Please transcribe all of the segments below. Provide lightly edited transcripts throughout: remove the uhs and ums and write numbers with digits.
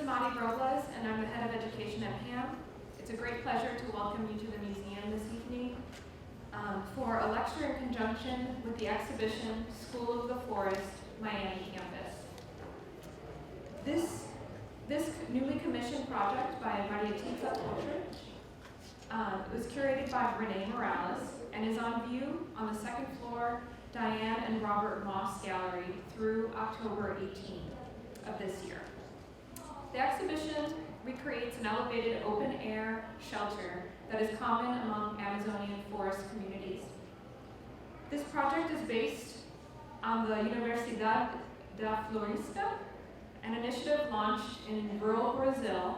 Robles, and I'm the head of education at PAM. It's a great pleasure to welcome you to the museum this evening for a lecture in conjunction with the exhibition School of the Forest, Miami campus. This newly commissioned project by Maria Tinza was curated by Renee Morales and is on view on the second floor Diane and Robert Moss Gallery through October 18th of this year. The exhibition recreates an elevated open-air shelter that is common among Amazonian forest communities. This project is based on the Universidad da Floresta, an initiative launched in rural Brazil,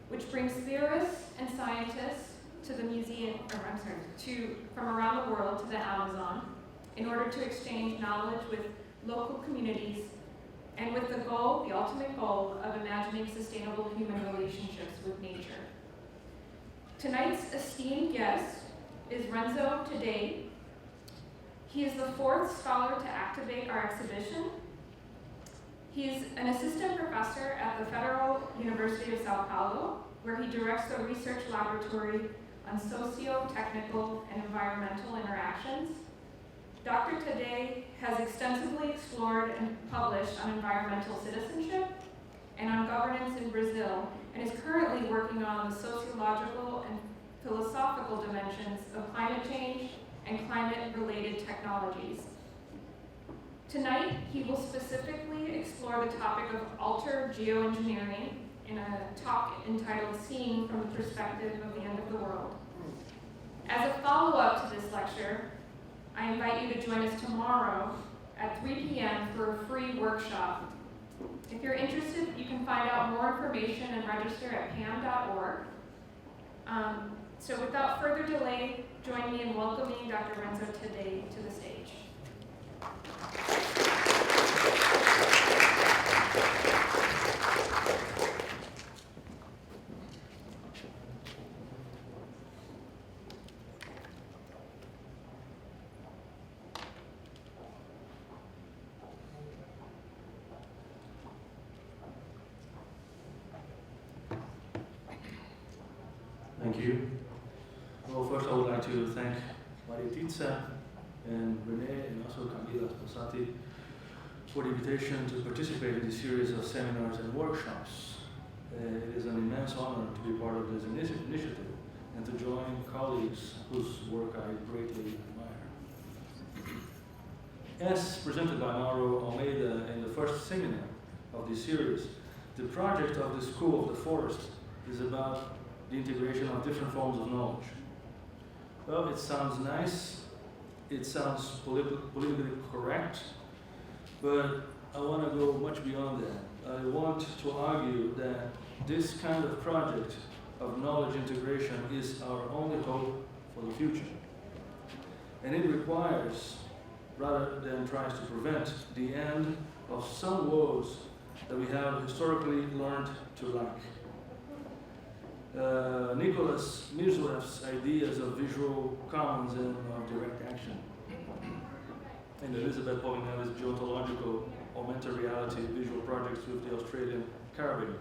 which brings theorists and scientists to the museum, from around the world to the Amazon in order to exchange knowledge with local communities and with the ultimate goal of imagining sustainable human relationships with nature. Tonight's esteemed guest is Renzo Taddei. He is the fourth scholar to activate our exhibition. He is an assistant professor at the Federal University of Sao Paulo, where he directs the research laboratory on socio-technical and environmental interactions. Dr. Taddei has extensively explored and published on environmental citizenship and on governance in Brazil, and is currently working on the sociological and philosophical dimensions of climate change and climate-related technologies. Tonight, he will specifically explore the topic of alter-geoengineering in a talk entitled Seeing from the Perspective of the End of the World. As a follow-up to this lecture, I invite you to join us tomorrow at 3 p.m. for a free workshop. If you're interested, you can find out more information and register at pam.org. So without further delay, join me in welcoming Dr. Renzo Taddei to the stage. Thank you. Well, first I would like to thank Maria Tinza and Renee and also Camila Sposati for the invitation to participate in this series of seminars and workshops. It is an immense honor to be part of this initiative and to join colleagues whose work I greatly admire. As presented by Mauro Almeida in the first seminar of this series, the project of the School of the Forest is about the integration of different forms of knowledge. Well, it sounds nice, it sounds politically correct, but I want to go much beyond that. I want to argue that this kind of project of knowledge integration is our only hope for the future. And it requires, rather than tries to prevent, the end of some woes that we have historically learned to lack. Nicholas Mirzulev's ideas of visual commons and of direct action, and Elizabeth Povinelli's geontological augmented reality visual projects with the Australian Caribbean,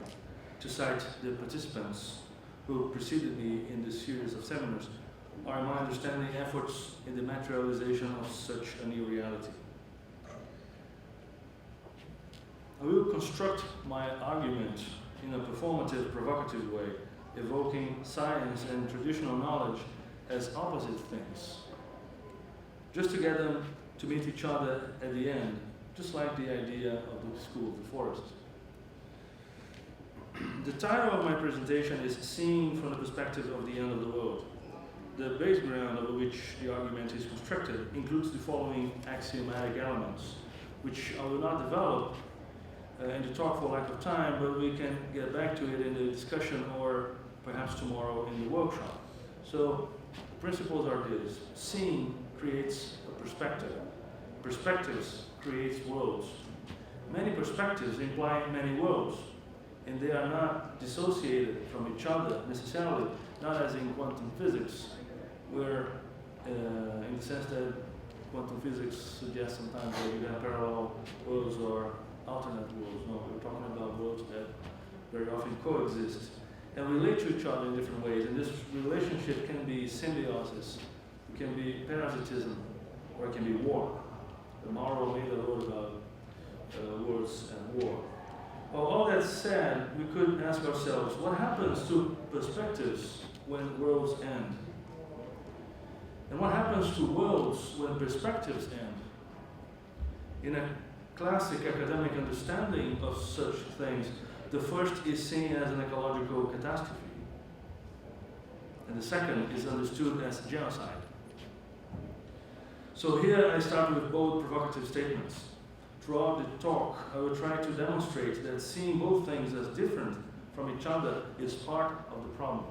to cite the participants who preceded me in this series of seminars, are, in my understanding, efforts in the materialization of such a new reality. I will construct my argument in a performative, provocative way, evoking science and traditional knowledge as opposite things, just to get them to meet each other at the end, just like the idea of the School of the Forest. The title of my presentation is Seeing from the Perspective of the End of the World. The base ground over which the argument is constructed includes the following axiomatic elements, which I will not develop in the talk for lack of time, but we can get back to it in the discussion or perhaps tomorrow in the workshop. So the principles are this: seeing creates a perspective. Perspectives creates worlds. Many perspectives imply many worlds, and they are not dissociated from each other necessarily, not as in quantum physics, where in the sense that quantum physics suggests sometimes that you have parallel worlds or alternate worlds. No, we're talking about worlds that very often coexist and relate to each other in different ways. And this relationship can be symbiosis, it can be parasitism, or it can be war. Mauro made a wrote about wars and war. Well, all that said, we could ask ourselves, what happens to perspectives when worlds end? And what happens to worlds when perspectives end? In a classic academic understanding of such things, the first is seen as an ecological catastrophe, and the second is understood as genocide. So here I start with bold provocative statements. Throughout the talk, I will try to demonstrate that seeing both things as different from each other is part of the problem.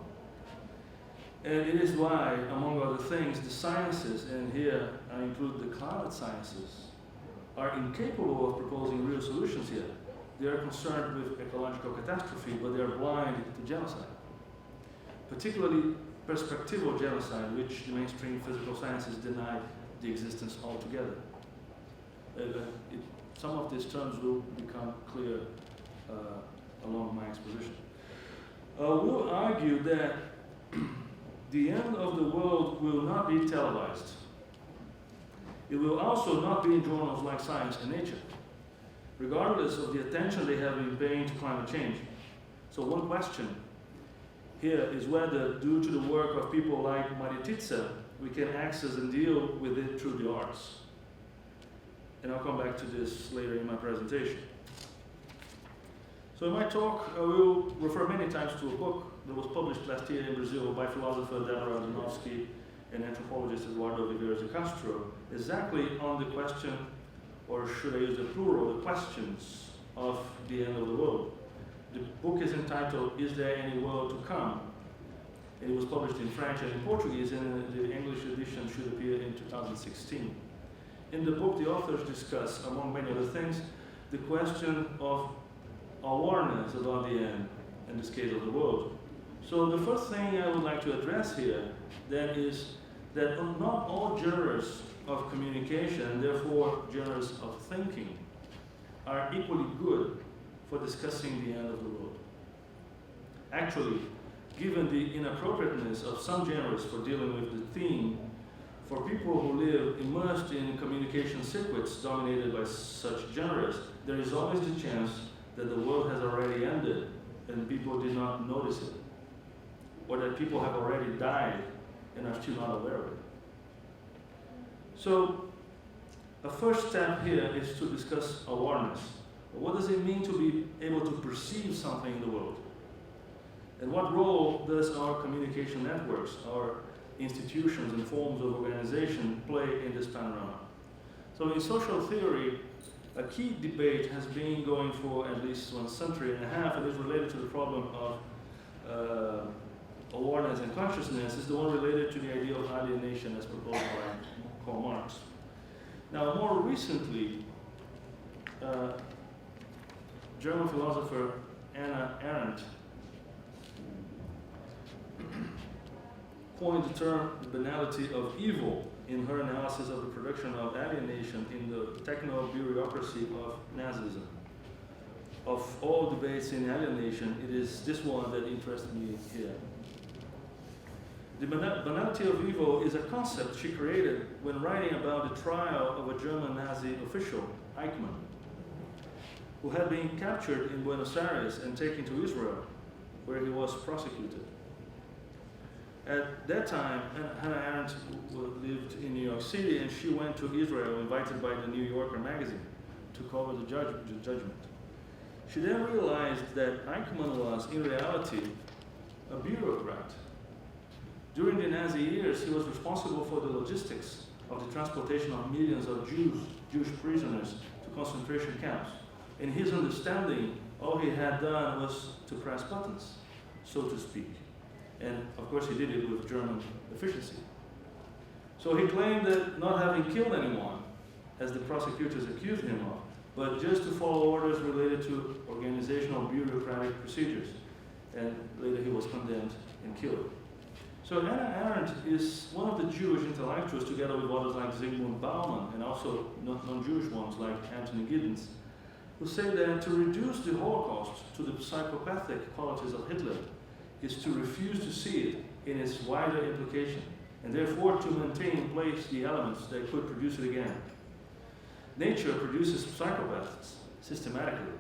And it is why, among other things, the sciences, and here I include the climate sciences, are incapable of proposing real solutions here. They are concerned with ecological catastrophe, but they are blind to genocide. Particularly perspectival genocide, which the mainstream physical sciences deny the existence altogether. Some of these terms will become clear along my exposition. We'll argue that the end of the world will not be televised. It will also not be in journals like Science and Nature, regardless of the attention they have been paying to climate change. So one question here is whether, due to the work of people like Marititsa, we can access and deal with it through the arts. And I'll come back to this later in my presentation. So in my talk, I will refer many times to a book that was published last year in Brazil by philosopher Deborah Adanovsky and anthropologist Eduardo Viveiros de Castro, exactly on the question, or should I use the plural, the questions of the end of the world. The book is entitled, Is There Any World to Come? It was published in French and in Portuguese, and the English edition should appear in 2016. In the book, the authors discuss, among many other things, the question of awareness about the end, in this case of the world. So the first thing I would like to address here then is that not all genres of communication, and therefore genres of thinking, are equally good for discussing the end of the world. Actually, given the inappropriateness of some genres for dealing with the theme, for people who live immersed in communication circuits dominated by such genres, there is always the chance that the world has already ended and people did not notice it, or that people have already died and are still not aware of it. So, a first step here is to discuss awareness. What does it mean to be able to perceive something in the world? And what role does our communication networks, our institutions and forms of organization play in this panorama? So in social theory, a key debate has been going for at least 1.5 centuries, and is related to the problem of awareness and consciousness, is the one related to the idea of alienation as proposed by Karl Marx. Now, more recently, German philosopher Hannah Arendt coined the term the banality of evil in her analysis of the production of alienation in the techno-bureaucracy of Nazism. Of all debates in alienation, it is this one that interests me here. The banality of evil is a concept she created when writing about the trial of a German Nazi official, Eichmann, who had been captured in Buenos Aires and taken to Israel, where he was prosecuted. At that time, Hannah Arendt lived in New York City, and she went to Israel, invited by the New Yorker magazine, to cover the judgment. She then realized that Eichmann was, in reality, a bureaucrat. During the Nazi years, he was responsible for the logistics of the transportation of millions of Jewish prisoners to concentration camps. In his understanding, all he had done was to press buttons, so to speak. And of course he did it with German efficiency. So he claimed that not having killed anyone, as the prosecutors accused him of, but just to follow orders related to organizational bureaucratic procedures. And later he was condemned and killed. So Hannah Arendt is one of the Jewish intellectuals, together with others like Zygmunt Bauman, and also non-Jewish ones like Anthony Giddens, who say that to reduce the Holocaust to the psychopathic qualities of Hitler is to refuse to see it in its wider implication, and therefore to maintain in place the elements that could produce it again. Nature produces psychopaths systematically,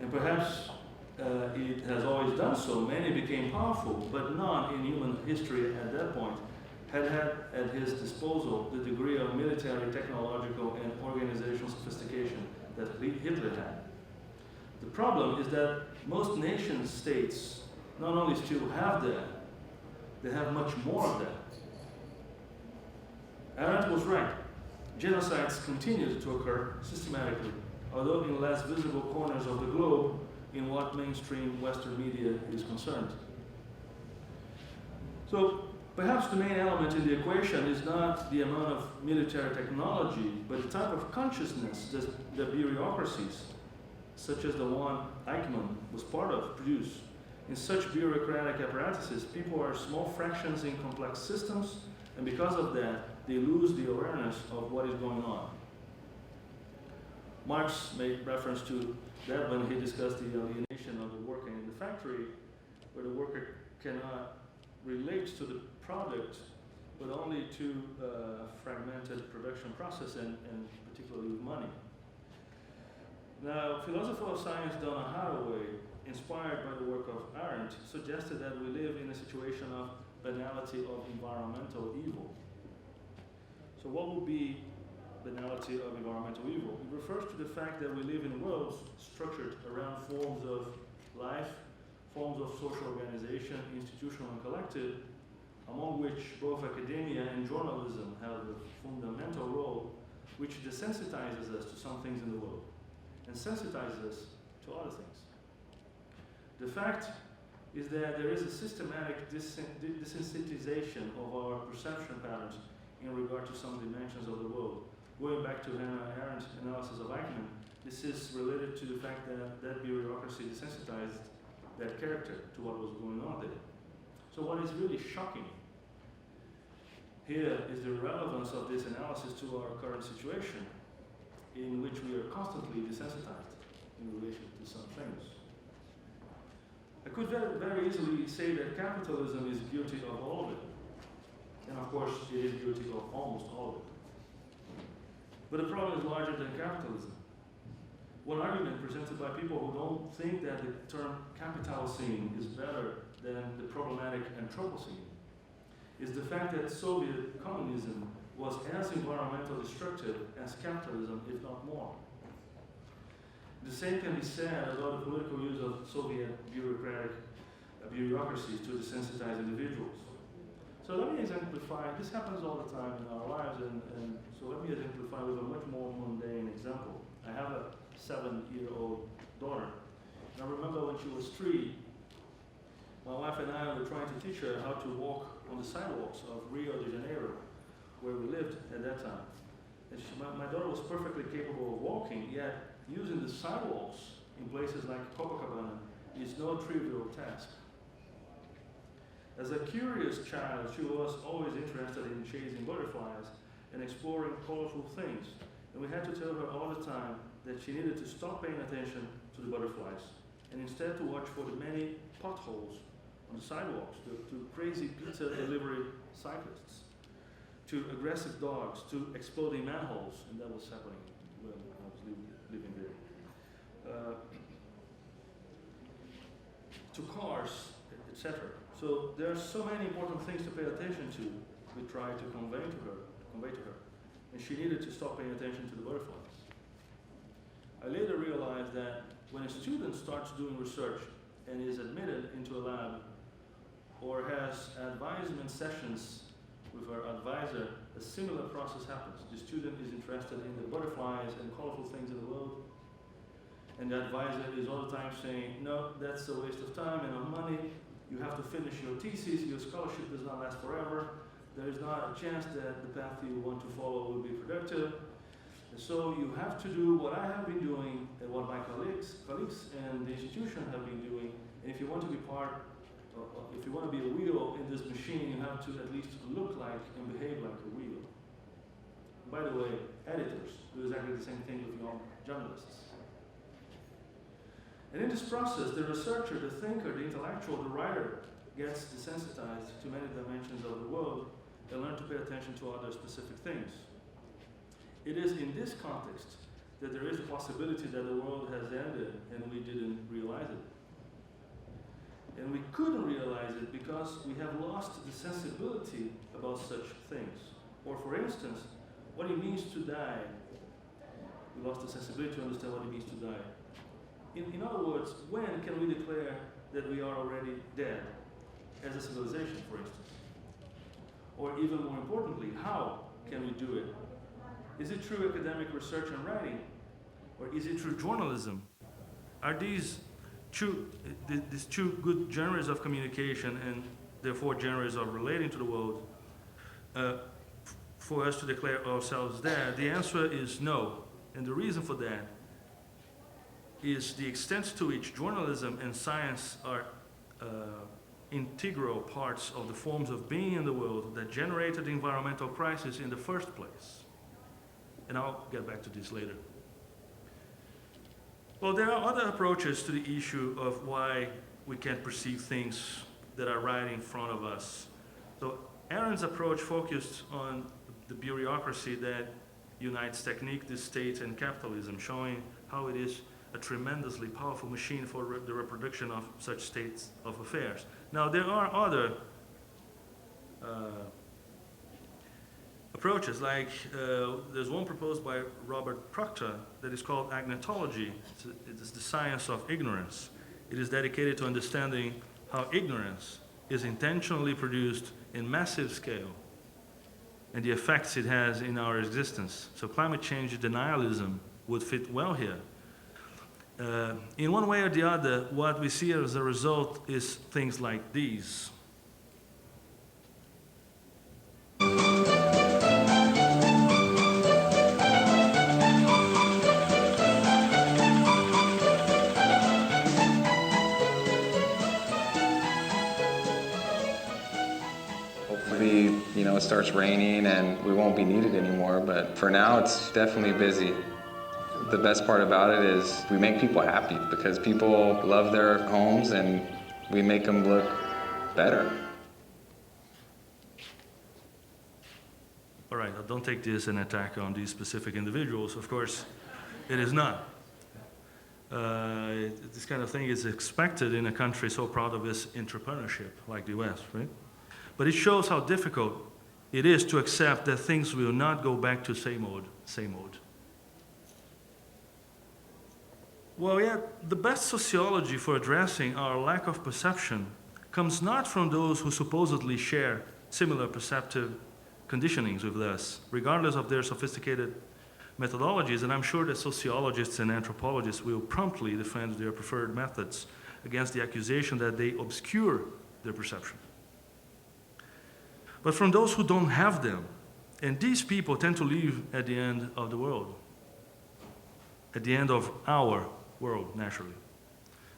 and perhaps it has always done so. Many became powerful, but none in human history at that point had at his disposal the degree of military, technological, and organizational sophistication that Hitler had. The problem is that most nation states not only still have that, they have much more of that. Arendt was right. Genocides continued to occur systematically, although in less visible corners of the globe in what mainstream Western media is concerned. So perhaps the main element in the equation is not the amount of military technology, but the type of consciousness that bureaucracies, such as the one Eichmann was part of, produce. In such bureaucratic apparatuses, people are small fractions in complex systems, and because of that, they lose the awareness of what is going on. Marx made reference to that when he discussed the alienation of the worker in the factory, where the worker cannot relate to the product, but only to a fragmented production process and particularly with money. Now, philosopher of science Donna Haraway, inspired by the work of Arendt, suggested that we live in a situation of banality of environmental evil. So what would be banality of environmental evil? It refers to the fact that we live in worlds structured around forms of life, forms of social organization, institutional and collective, among which both academia and journalism have a fundamental role, which desensitizes us to some things in the world and sensitizes us to other things. The fact is that there is a systematic desensitization of our perception patterns in regard to some dimensions of the world. Going back to Hannah Arendt's analysis of Eichmann, this is related to the fact that bureaucracy desensitized that character to what was going on there. So what is really shocking here is the relevance of this analysis to our current situation, in which we are constantly desensitized in relation to some things. I could very, very easily say that capitalism is guilty of all of it. And of course, it is guilty of almost all of it. But the problem is larger than capitalism. One argument presented by people who don't think that the term capitalocene is better than the problematic Anthropocene is the fact that Soviet communism was as environmentally destructive as capitalism, if not more. The same can be said about the political use of Soviet bureaucracies to desensitize individuals. So let me exemplify, this happens all the time in our lives, and so let me exemplify with a much more mundane example. I have a 7-year-old daughter, and I remember when she was 3, my wife and I were trying to teach her how to walk on the sidewalks of Rio de Janeiro, where we lived at that time. And my daughter was perfectly capable of walking, yet using the sidewalks in places like Copacabana is no trivial task. As a curious child, she was always interested in chasing butterflies and exploring colorful things. And we had to tell her all the time that she needed to stop paying attention to the butterflies and instead to watch for the many potholes on the sidewalks, to crazy pizza delivery cyclists, to aggressive dogs, to exploding manholes, and that was happening when I was living there, to cars, etc. So there are so many important things to pay attention to. We tried to convey to her, and she needed to stop paying attention to the butterflies. I later realized that when a student starts doing research and is admitted into a lab or has advisement sessions with her advisor, a similar process happens. The student is interested in the butterflies and colorful things in the world, and the advisor is all the time saying, no, that's a waste of time and of money. You have to finish your thesis, your scholarship does not last forever. There is not a chance that the path you want to follow will be productive. And so you have to do what I have been doing and what my colleagues and the institution have been doing. And if you want to be if you want to be a wheel in this machine, you have to at least look like and behave like a wheel. By the way, editors do exactly the same thing with young journalists. And in this process, the researcher, the thinker, the intellectual, the writer gets desensitized to many dimensions of the world and learn to pay attention to other specific things. It is in this context that there is the possibility that the world has ended and we didn't realize it. And we couldn't realize it because we have lost the sensibility about such things. Or for instance, what it means to die. We lost the sensibility to understand what it means to die. In other words, when can we declare that we are already dead as a civilization, for instance? Or even more importantly, how can we do it? Is it through academic research and writing? Or is it through journalism? Are these these two good genres of communication and therefore genres of relating to the world for us to declare ourselves dead? The answer is no. And the reason for that is the extent to which journalism and science are integral parts of the forms of being in the world that generated the environmental crisis in the first place. And I'll get back to this later. Well, there are other approaches to the issue of why we can't perceive things that are right in front of us. So Aaron's approach focused on the bureaucracy that unites technique, the state, and capitalism, showing how it is a tremendously powerful machine for the reproduction of such states of affairs. Now, there are other approaches, like there's one proposed by Robert Proctor that is called agnotology. It is the science of ignorance. It is dedicated to understanding how ignorance is intentionally produced in massive scale and the effects it has in our existence. So climate change denialism would fit well here. In one way or the other, what we see as a result is things like these. Hopefully, it starts raining and we won't be needed anymore, but for now it's definitely busy. The best part about it is we make people happy because people love their homes and we make them look better. All right, don't take this an attack on these specific individuals. Of course, it is not. This kind of thing is expected in a country so proud of its entrepreneurship like the US, right? But it shows how difficult it is to accept that things will not go back to same old. Well, yeah, the best sociology for addressing our lack of perception comes not from those who supposedly share similar perceptive conditionings with us, regardless of their sophisticated methodologies, and I'm sure that sociologists and anthropologists will promptly defend their preferred methods against the accusation that they obscure their perception. But from those who don't have them, and these people tend to live at the end of the world, at the end of our world, naturally.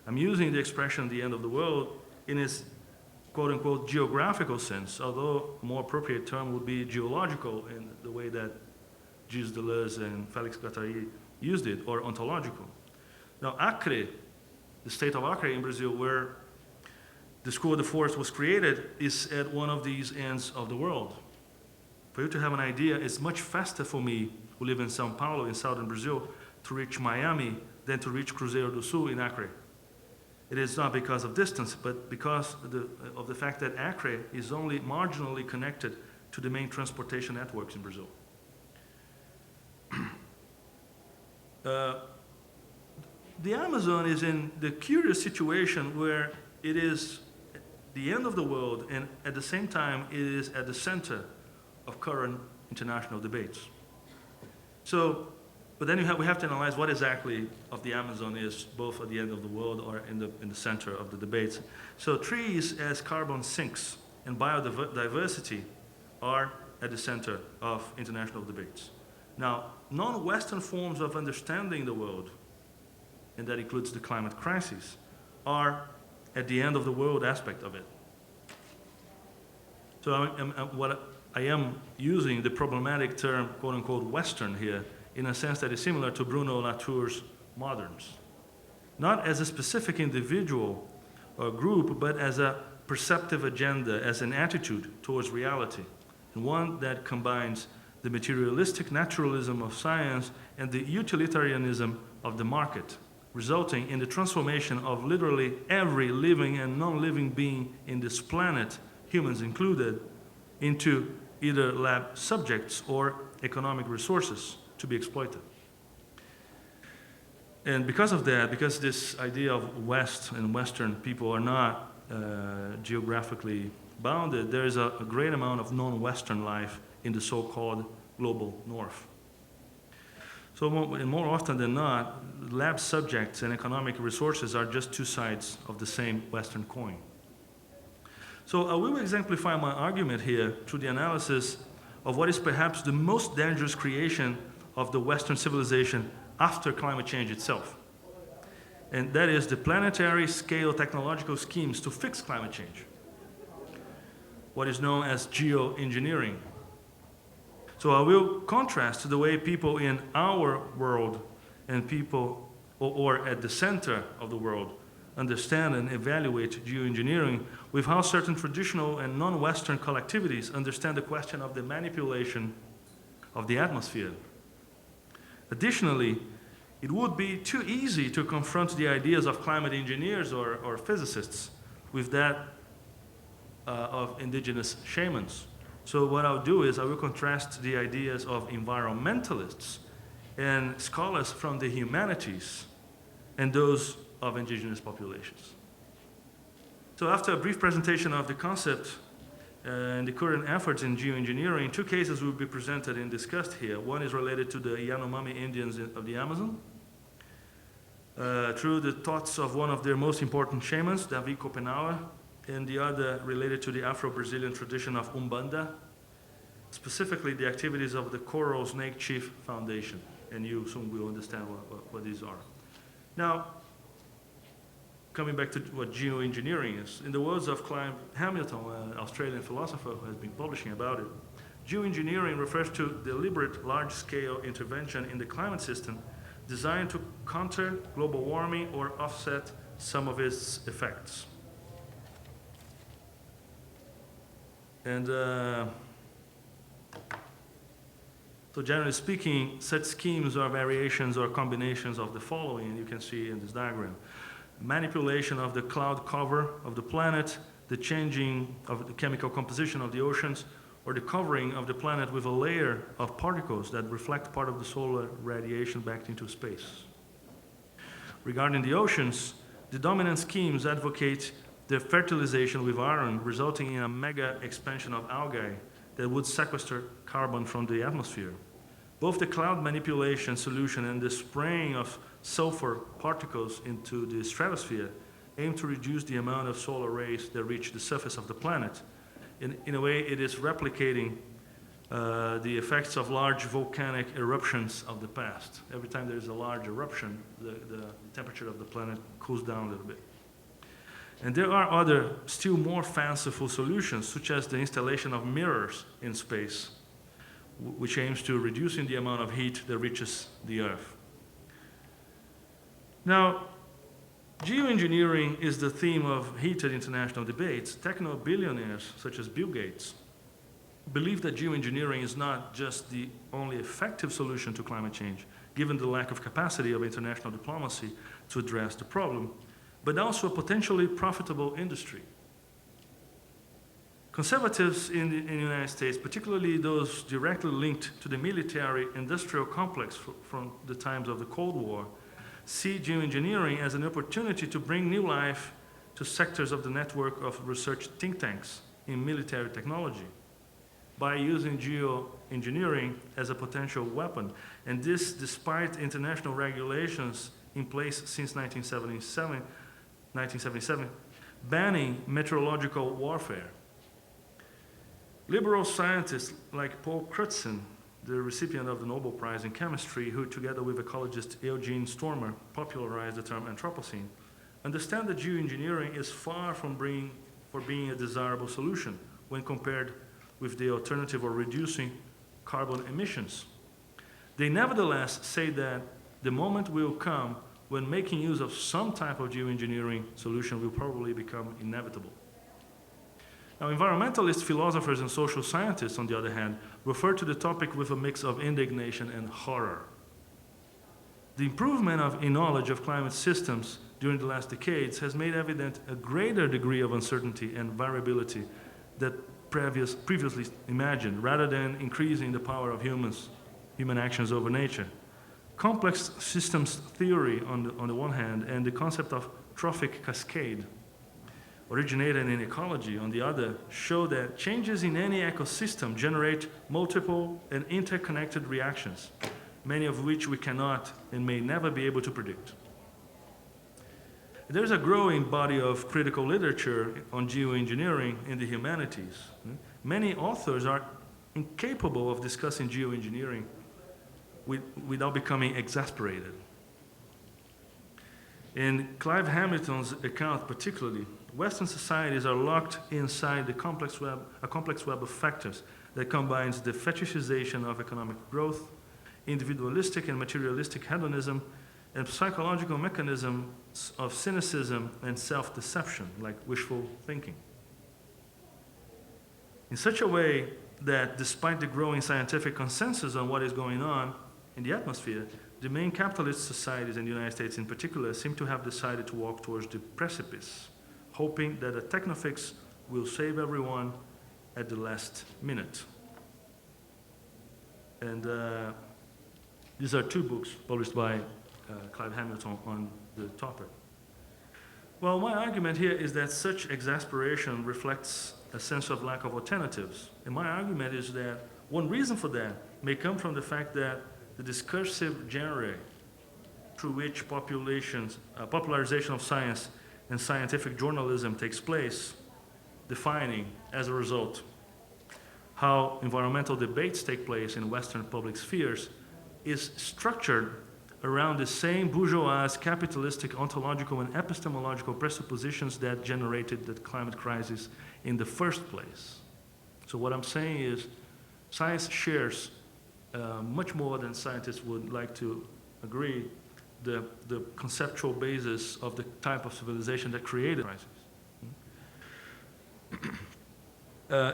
I'm using the expression the end of the world in its quote-unquote geographical sense, although a more appropriate term would be geological in the way that Gilles Deleuze and Félix Guattari used it, or ontological. Now, Acre, the state of Acre in Brazil, where the School of the Forest was created, is at one of these ends of the world. For you to have an idea, it's much faster for me, who live in São Paulo, in southern Brazil, to reach Miami than to reach Cruzeiro do Sul in Acre. It is not because of distance, but because of the fact that Acre is only marginally connected to the main transportation networks in Brazil. The Amazon is in the curious situation where it is the end of the world, and at the same time it is at the center of current international debates. So, but then we have to analyze what exactly of the Amazon is both at the end of the world or in the center of the debates. So trees as carbon sinks and biodiversity are at the center of international debates. Now, non-Western forms of understanding the world, and that includes the climate crisis, are at the end of the world aspect of it. So what I am using the problematic term, quote unquote, Western here, in a sense that is similar to Bruno Latour's moderns. Not as a specific individual or group, but as a perceptive agenda, as an attitude towards reality, and one that combines the materialistic naturalism of science and the utilitarianism of the market, resulting in the transformation of literally every living and non-living being in this planet, humans included, into either lab subjects or economic resources to be exploited. And because of that, because this idea of West and Western people are not geographically bounded, there is a great amount of non-Western life in the so-called global North. So more often than not, lab subjects and economic resources are just two sides of the same Western coin. So I will exemplify my argument here through the analysis of what is perhaps the most dangerous creation of the Western civilization after climate change itself. And that is the planetary scale technological schemes to fix climate change, what is known as geoengineering. So I will contrast the way people in our world and people, or at the center of the world, understand and evaluate geoengineering with how certain traditional and non-Western collectivities understand the question of the manipulation of the atmosphere. Additionally, it would be too easy to confront the ideas of climate engineers or physicists with that of indigenous shamans. So what I'll do is I will contrast the ideas of environmentalists and scholars from the humanities and those of indigenous populations. So after a brief presentation of the concept and the current efforts in geoengineering, two cases will be presented and discussed here. One is related to the Yanomami Indians of the Amazon, through the thoughts of one of their most important shamans, Davi Kopenawa, and the other related to the Afro-Brazilian tradition of Umbanda, specifically the activities of the Coral Snake Chief Foundation. And you soon will understand what these are. Now, coming back to what geoengineering is, in the words of Clive Hamilton, an Australian philosopher who has been publishing about it, geoengineering refers to deliberate large-scale intervention in the climate system designed to counter global warming or offset some of its effects. And so generally speaking, such schemes are variations or combinations of the following, and you can see in this diagram. Manipulation of the cloud cover of the planet, the changing of the chemical composition of the oceans, or the covering of the planet with a layer of particles that reflect part of the solar radiation back into space. Regarding the oceans, the dominant schemes advocate the fertilization with iron, resulting in a mega expansion of algae that would sequester carbon from the atmosphere. Both the cloud manipulation solution and the spraying of sulfur particles into the stratosphere aim to reduce the amount of solar rays that reach the surface of the planet. In a way, it is replicating the effects of large volcanic eruptions of the past. Every time there's a large eruption, the temperature of the planet cools down a little bit. And there are other, still more fanciful solutions, such as the installation of mirrors in space, which aims to reducing the amount of heat that reaches the Earth. Now, geoengineering is the theme of heated international debates. Techno-billionaires, such as Bill Gates, believe that geoengineering is not just the only effective solution to climate change, given the lack of capacity of international diplomacy to address the problem, but also a potentially profitable industry. Conservatives in the United States, particularly those directly linked to the military-industrial complex from the times of the Cold War, see geoengineering as an opportunity to bring new life to sectors of the network of research think tanks in military technology by using geoengineering as a potential weapon. And this despite international regulations in place since 1977, banning meteorological warfare. Liberal scientists like Paul Crutzen, the recipient of the Nobel Prize in Chemistry, who together with ecologist Eugene Stormer popularized the term Anthropocene, understand that geoengineering is far from being a desirable solution when compared with the alternative of reducing carbon emissions. They nevertheless say that the moment will come when making use of some type of geoengineering solution will probably become inevitable. Now, environmentalist philosophers and social scientists, on the other hand, refer to the topic with a mix of indignation and horror. The improvement in knowledge of climate systems during the last decades has made evident a greater degree of uncertainty and variability than previously imagined, rather than increasing the power of human actions over nature. Complex systems theory on the one hand, and the concept of trophic cascade, originated in ecology on the other, show that changes in any ecosystem generate multiple and interconnected reactions, many of which we cannot and may never be able to predict. There's a growing body of critical literature on geoengineering in the humanities. Many authors are incapable of discussing geoengineering without becoming exasperated. In Clive Hamilton's account particularly, Western societies are locked inside a complex web of factors that combines the fetishization of economic growth, individualistic and materialistic hedonism, and psychological mechanisms of cynicism and self-deception, like wishful thinking. In such a way that, despite the growing scientific consensus on what is going on in the atmosphere, the main capitalist societies in the United States in particular seem to have decided to walk towards the precipice, hoping that a technofix will save everyone at the last minute. And these are two books published by Clive Hamilton on the topic. Well, my argument here is that such exasperation reflects a sense of lack of alternatives. And my argument is that one reason for that may come from the fact that the discursive genre through which popularization of science and scientific journalism takes place, defining, as a result, how environmental debates take place in Western public spheres, is structured around the same bourgeois, capitalistic, ontological, and epistemological presuppositions that generated the climate crisis in the first place. So what I'm saying is, science shares much more than scientists would like to agree, the conceptual basis of the type of civilization that created the crisis.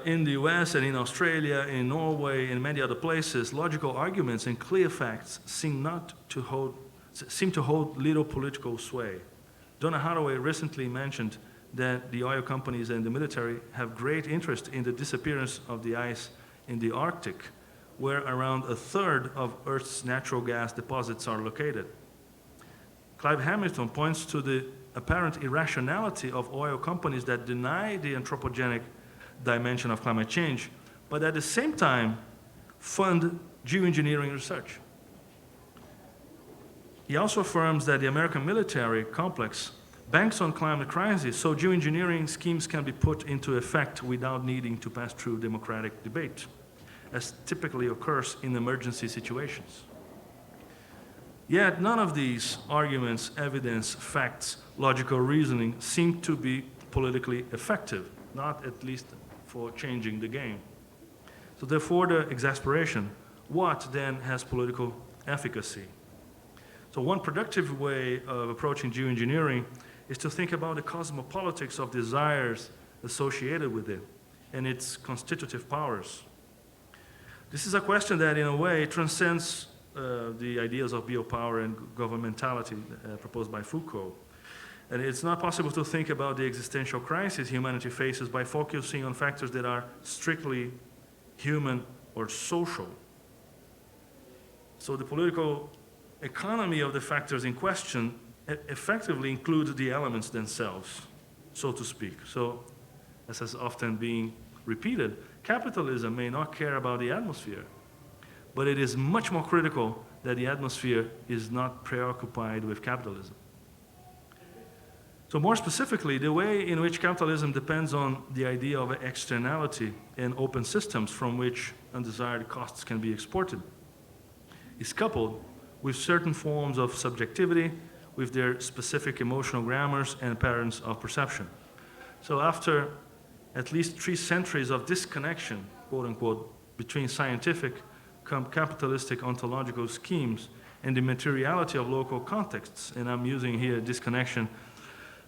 In the US and in Australia, in Norway, and many other places, logical arguments and clear facts seem to hold little political sway. Donna Haraway recently mentioned that the oil companies and the military have great interest in the disappearance of the ice in the Arctic, where around a third of Earth's natural gas deposits are located. Clive Hamilton points to the apparent irrationality of oil companies that deny the anthropogenic dimension of climate change, but at the same time fund geoengineering research. He also affirms that the American military complex banks on climate crisis, so geoengineering schemes can be put into effect without needing to pass through democratic debate, as typically occurs in emergency situations. Yet none of these arguments, evidence, facts, logical reasoning seem to be politically effective, not at least for changing the game. So therefore the exasperation, what then has political efficacy? So one productive way of approaching geoengineering is to think about the cosmopolitics of desires associated with it and its constitutive powers. This is a question that in a way transcends the ideas of biopower and governmentality proposed by Foucault. And it's not possible to think about the existential crisis humanity faces by focusing on factors that are strictly human or social. So the political economy of the factors in question effectively includes the elements themselves, so to speak. So, as has often been repeated, capitalism may not care about the atmosphere, but it is much more critical that the atmosphere is not preoccupied with capitalism. So more specifically, the way in which capitalism depends on the idea of externality and open systems from which undesired costs can be exported is coupled with certain forms of subjectivity, with their specific emotional grammars and patterns of perception. So after at least 3 centuries of disconnection quote-unquote, between scientific, capitalistic ontological schemes and the materiality of local contexts. And I'm using here disconnection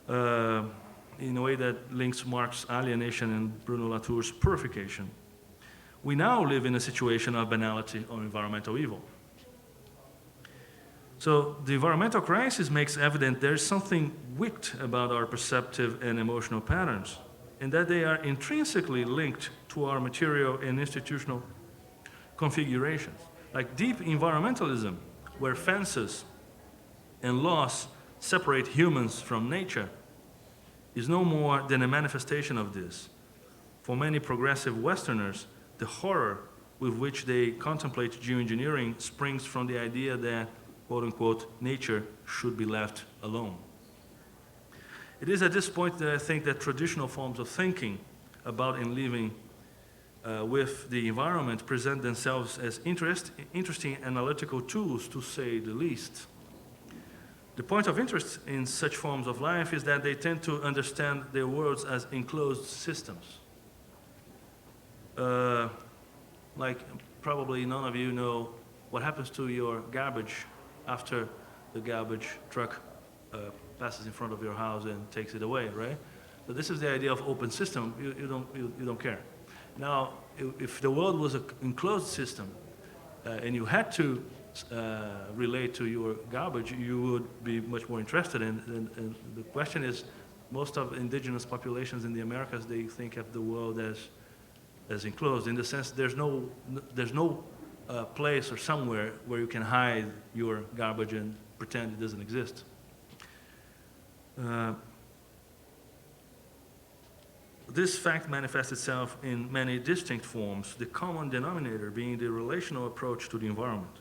in a way that links Marx's alienation and Bruno Latour's purification. We now live in a situation of banality or environmental evil. So the environmental crisis makes evident there is something wicked about our perceptive and emotional patterns, and that they are intrinsically linked to our material and institutional configurations. Like deep environmentalism, where fences and laws separate humans from nature, is no more than a manifestation of this. For many progressive Westerners, the horror with which they contemplate geoengineering springs from the idea that, quote-unquote, nature should be left alone. It is at this point that I think that traditional forms of thinking about and living with the environment present themselves as interesting analytical tools, to say the least. The point of interest in such forms of life is that they tend to understand their worlds as enclosed systems. Like probably none of you know what happens to your garbage after the garbage truck passes in front of your house and takes it away, right? So this is the idea of open system. You don't care. Now, if the world was an enclosed system and you had to relate to your garbage, you would be much more interested in. And the question is, most of indigenous populations in the Americas, they think of the world as enclosed, in the sense there's no place or somewhere where you can hide your garbage and pretend it doesn't exist. This fact manifests itself in many distinct forms, the common denominator being the relational approach to the environment.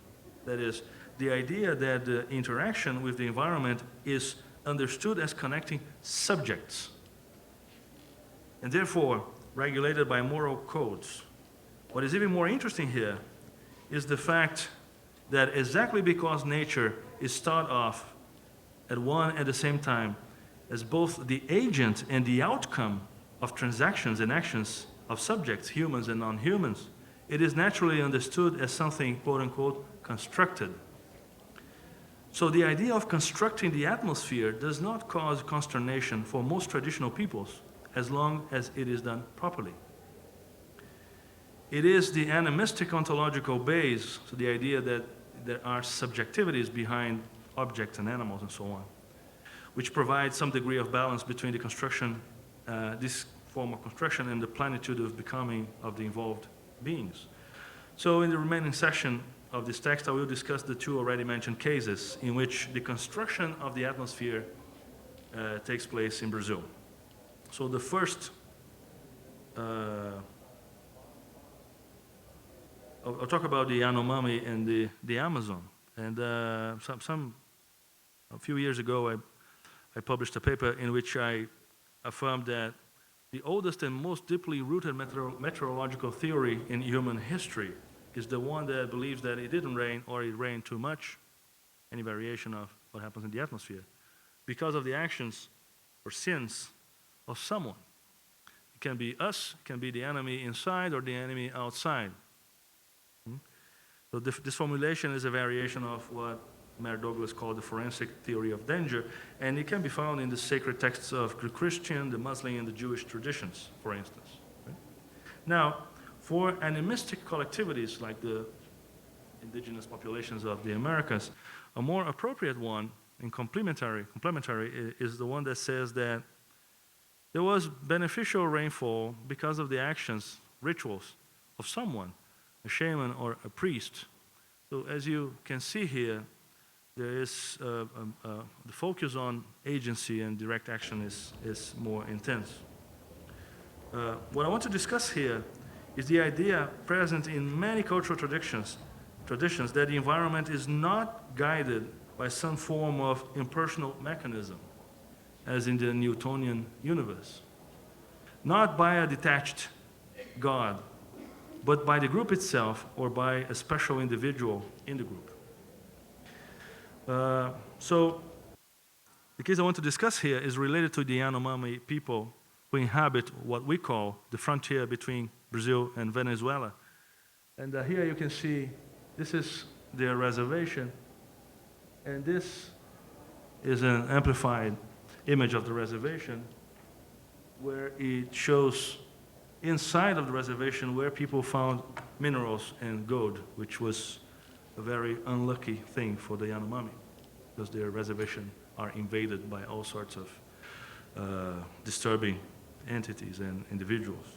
That is, the idea that the interaction with the environment is understood as connecting subjects, and therefore regulated by moral codes. What is even more interesting here is the fact that exactly because nature is thought of at one and the same time as both the agent and the outcome of transactions and actions of subjects, humans and non-humans, it is naturally understood as something, quote-unquote, constructed. So the idea of constructing the atmosphere does not cause consternation for most traditional peoples, as long as it is done properly. It is the animistic ontological base, so the idea that there are subjectivities behind objects and animals and so on, which provides some degree of balance between the construction, this form of construction, and the plenitude of becoming of the involved beings. So in the remaining section of this text, I will discuss the two already mentioned cases in which the construction of the atmosphere takes place in Brazil. So the first, I'll talk about the Yanomami and the Amazon. And a few years ago, I published a paper in which I affirmed that the oldest and most deeply rooted meteorological theory in human history is the one that believes that it didn't rain or it rained too much, any variation of what happens in the atmosphere, because of the actions or sins of someone. It can be us, it can be the enemy inside or the enemy outside. So this formulation is a variation of what Mayor Douglas called the forensic theory of danger, and it can be found in the sacred texts of the Christian, the Muslim, and the Jewish traditions, for instance. Right? Now, for animistic collectivities like the indigenous populations of the Americas, a more appropriate one and complementary is the one that says that there was beneficial rainfall because of the actions, rituals of someone, a shaman or a priest. So as you can see here, there is the focus on agency and direct action is more intense. What I want to discuss here is the idea present in many cultural traditions that the environment is not guided by some form of impersonal mechanism, as in the Newtonian universe, not by a detached God, but by the group itself or by a special individual in the group. So the case I want to discuss here is related to the Yanomami people, who inhabit what we call the frontier between Brazil and Venezuela. And here you can see, this is their reservation, and this is an amplified image of the reservation where it shows inside of the reservation where people found minerals and gold, which was a very unlucky thing for the Yanomami, because their reservation are invaded by all sorts of disturbing entities and individuals.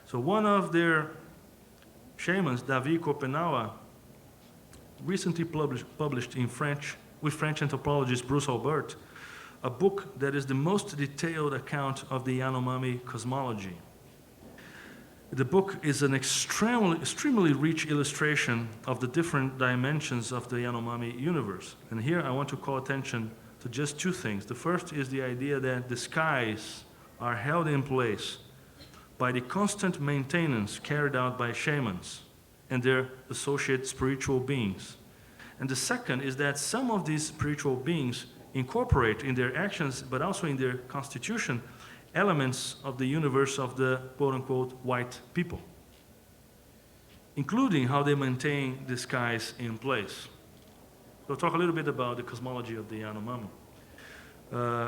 So one of their shamans, Davi Kopenawa, recently published in French, with French anthropologist Bruce Albert, a book that is the most detailed account of the Yanomami cosmology. The book is an extremely rich illustration of the different dimensions of the Yanomami universe. And here I want to call attention to just two things. The first is the idea that the skies are held in place by the constant maintenance carried out by shamans and their associate spiritual beings. And the second is that some of these spiritual beings incorporate in their actions, but also in their constitution, elements of the universe of the quote-unquote white people, including how they maintain the skies in place. We'll talk a little bit about the cosmology of the Yanomami.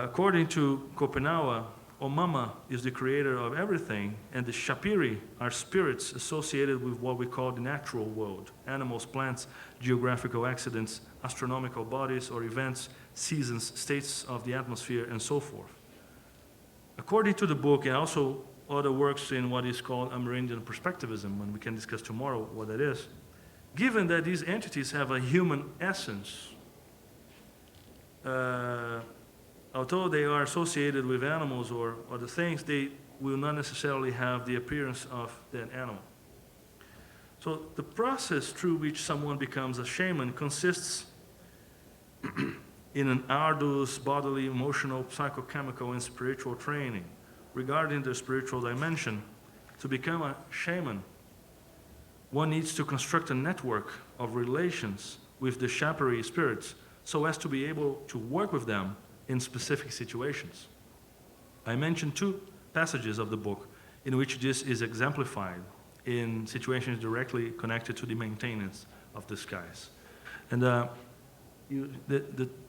According to Kopenawa, Omama is the creator of everything, and the Shapiri are spirits associated with what we call the natural world: animals, plants, geographical accidents, astronomical bodies or events, seasons, states of the atmosphere, and so forth. According to the book, and also other works in what is called Amerindian perspectivism, and we can discuss tomorrow what that is, given that these entities have a human essence, although they are associated with animals or other things, they will not necessarily have the appearance of that animal. So the process through which someone becomes a shaman consists in an arduous bodily, emotional, psychochemical, and spiritual training. Regarding the spiritual dimension, to become a shaman, one needs to construct a network of relations with the Shapiri spirits so as to be able to work with them in specific situations. I mentioned two passages of the book in which this is exemplified in situations directly connected to the maintenance of the skies. And the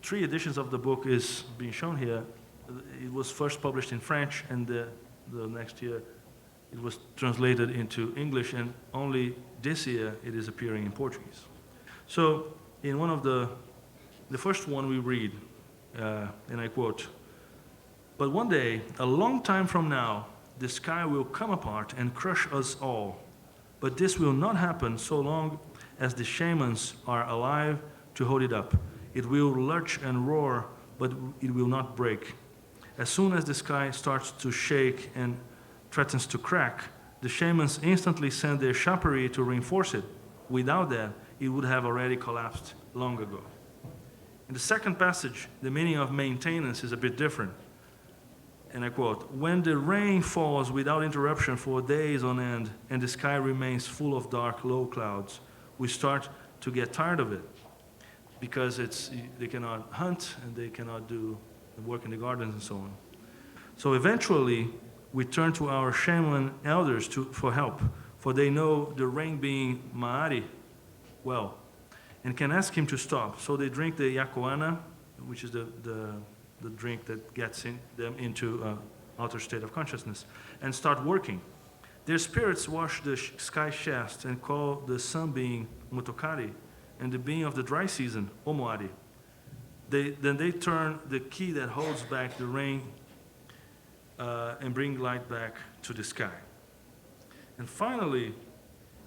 three editions of the book is being shown here. It was first published in French, and the next year it was translated into English, and only this year it is appearing in Portuguese. So in one of the first one we read, and I quote, "But one day, a long time from now, the sky will come apart and crush us all. But this will not happen so long as the shamans are alive to hold it up. It will lurch and roar, but it will not break. As soon as the sky starts to shake and threatens to crack, the shamans instantly send their Shapiri to reinforce it. Without that, it would have already collapsed long ago." In the second passage, the meaning of maintenance is a bit different. And I quote, "When the rain falls without interruption for days on end and the sky remains full of dark, low clouds, we start to get tired of it because they cannot hunt and they cannot do work in the gardens and so on. So eventually, we turn to our shaman elders for help, for they know the rain being Maari well, and can ask him to stop. So they drink the yakoana, which is the drink that gets them into an altered state of consciousness, and start working. Their spirits wash the sky chest and call the sun being Mutokari and the being of the dry season Omoari. Then they turn the key that holds back the rain and bring light back to the sky. And finally,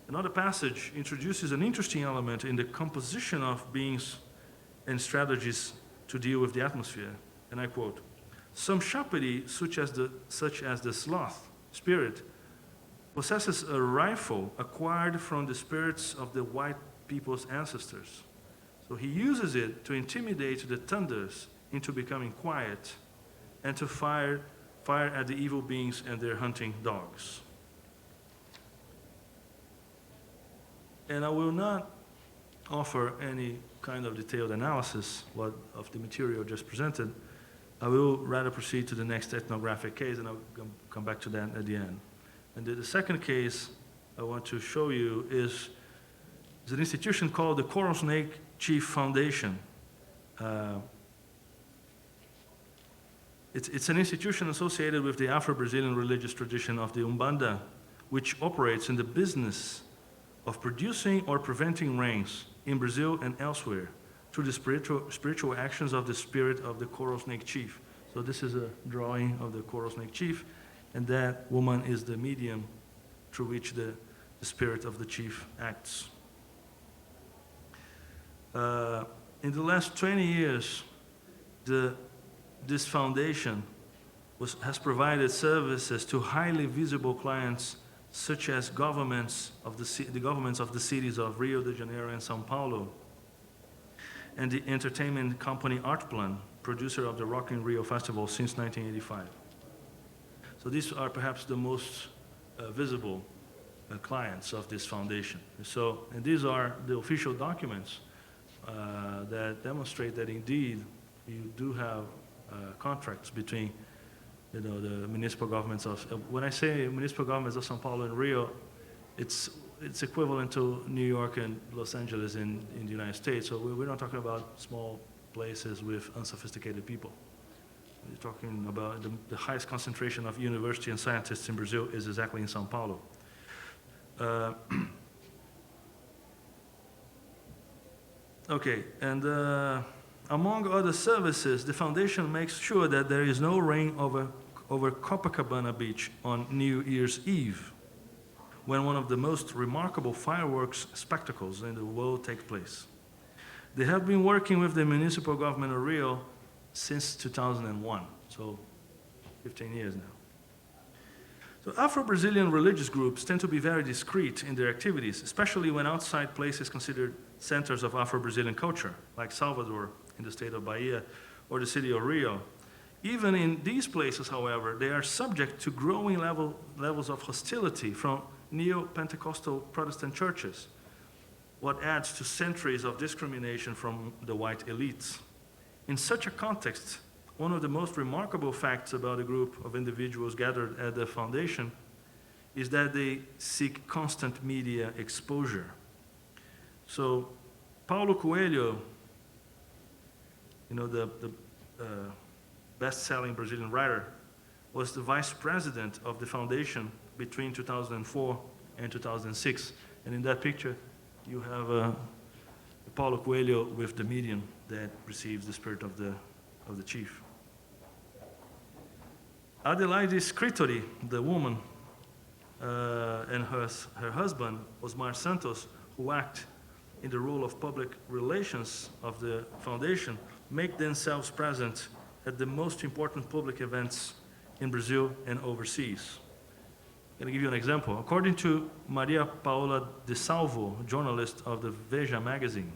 another passage introduces an interesting element in the composition of beings and strategies to deal with the atmosphere. And I quote, "Some Shapiri, such as the sloth spirit, possesses a rifle acquired from the spirits of the white people's ancestors. So he uses it to intimidate the thunders into becoming quiet and to fire at the evil beings and their hunting dogs." And I will not offer any kind of detailed analysis of the material just presented. I will rather proceed to the next ethnographic case, and I'll come back to that at the end. And the second case I want to show you is an institution called the Coral Snake Chief Foundation. It's an institution associated with the Afro-Brazilian religious tradition of the Umbanda, which operates in the business of producing or preventing rains in Brazil and elsewhere through the spiritual actions of the spirit of the coral snake chief. So this is a drawing of the coral snake chief, and that woman is the medium through which the spirit of the chief acts. In the last 20 years, this foundation has provided services to highly visible clients, such as the governments of the cities of Rio de Janeiro and São Paulo, and the entertainment company Artplan, producer of the Rock in Rio Festival since 1985. So these are perhaps the most visible clients of this foundation. And these are the official documents that demonstrate that indeed you do have contracts between, the municipal governments of. When I say municipal governments of São Paulo and Rio, it's equivalent to New York and Los Angeles in the United States. So we're not talking about small places with unsophisticated people. We're talking about the highest concentration of university and scientists in Brazil is exactly in São Paulo. Okay, and among other services, the foundation makes sure that there is no rain over Copacabana Beach on New Year's Eve, when one of the most remarkable fireworks spectacles in the world take place. They have been working with the municipal government of Rio since 2001, so 15 years now. So Afro-Brazilian religious groups tend to be very discreet in their activities, especially when outside places considered centers of Afro-Brazilian culture, like Salvador in the state of Bahia or the city of Rio. Even in these places, however, they are subject to growing levels of hostility from neo-Pentecostal Protestant churches, what adds to centuries of discrimination from the white elites. In such a context, one of the most remarkable facts about a group of individuals gathered at the foundation is that they seek constant media exposure. So, Paulo Coelho, the best-selling Brazilian writer, was the vice president of the foundation between 2004 and 2006. And in that picture, you have Paulo Coelho with the medium that receives the spirit of the chief. Adelaide Scritori, the woman, and her husband, Osmar Santos, who act in the role of public relations of the foundation, make themselves present at the most important public events in Brazil and overseas. I'm going to give you an example. According to Maria Paola de Salvo, journalist of the Veja magazine,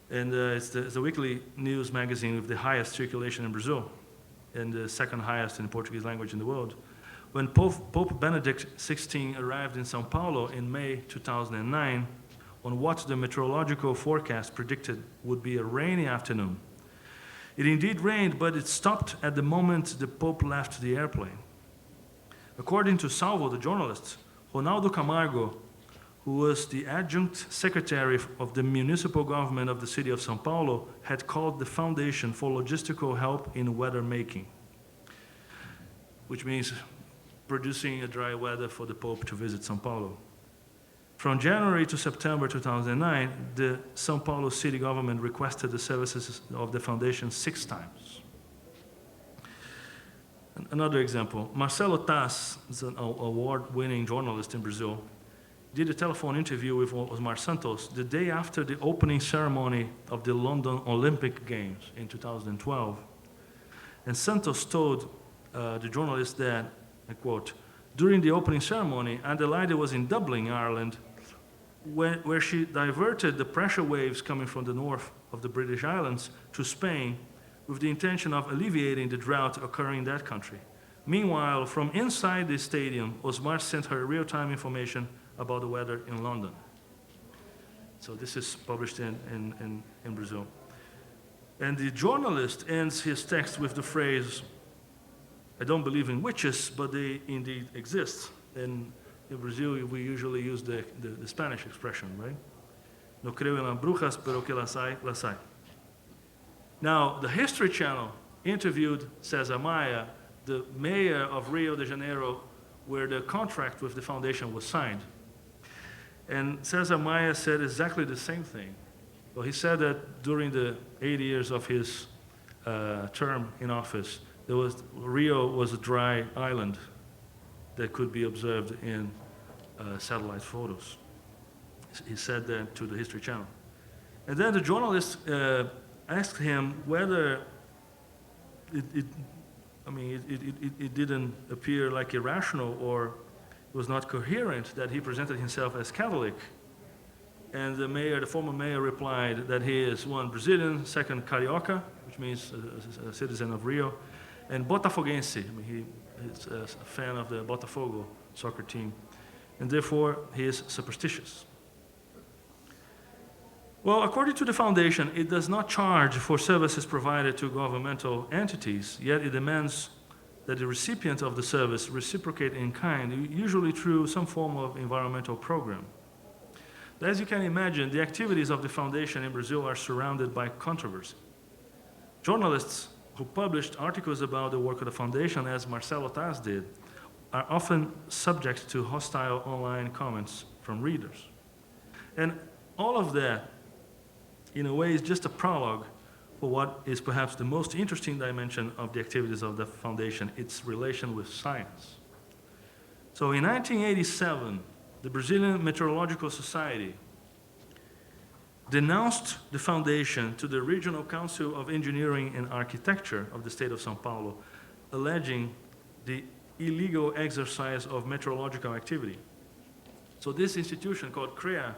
and it's the weekly news magazine with the highest circulation in Brazil, and the second highest in the Portuguese language in the world. When Pope Benedict XVI arrived in São Paulo in May 2009, on what the meteorological forecast predicted would be a rainy afternoon. It indeed rained, but it stopped at the moment the Pope left the airplane. According to Salvo, the journalist, Ronaldo Camargo, who was the adjunct secretary of the municipal government of the city of São Paulo, had called the foundation for logistical help in weather making, which means producing a dry weather for the Pope to visit São Paulo. From January to September 2009, the São Paulo city government requested the services of the foundation 6 times. Another example, Marcelo Taz is an award-winning journalist in Brazil, did a telephone interview with Osmar Santos the day after the opening ceremony of the London Olympic Games in 2012. And Santos told the journalist that, I quote, during the opening ceremony, Adelaide was in Dublin, Ireland, where she diverted the pressure waves coming from the north of the British Islands to Spain with the intention of alleviating the drought occurring in that country. Meanwhile, from inside the stadium, Osmar sent her real-time information about the weather in London. So this is published in Brazil. And the journalist ends his text with the phrase, "I don't believe in witches, but they indeed exist." And in Brazil, we usually use the Spanish expression, right? No creo en las brujas, pero que las hay, las hay. Now, the History Channel interviewed César Maia, the mayor of Rio de Janeiro, where the contract with the foundation was signed. And César Maia said exactly the same thing. Well, he said that during the 8 years of his term in office, Rio was a dry island that could be observed in satellite photos. He said that to the History Channel. And then the journalist asked him whether it didn't appear like irrational or was not coherent that he presented himself as Catholic. And the former mayor replied that he is one, Brazilian, second, Carioca, which means a citizen of Rio, and Botafoguense. I mean, he's a fan of the Botafogo soccer team, and therefore he is superstitious. Well, according to the foundation, it does not charge for services provided to governmental entities, yet it demands that the recipient of the service reciprocate in kind, usually through some form of environmental program. As you can imagine, the activities of the foundation in Brazil are surrounded by controversy. Journalists who published articles about the work of the foundation, as Marcelo Taz did, are often subject to hostile online comments from readers. And all of that, in a way, is just a prologue for what is perhaps the most interesting dimension of the activities of the foundation, its relation with science. So in 1987, the Brazilian Meteorological Society denounced the foundation to the Regional Council of Engineering and Architecture of the state of São Paulo, alleging the illegal exercise of meteorological activity. So this institution called CREA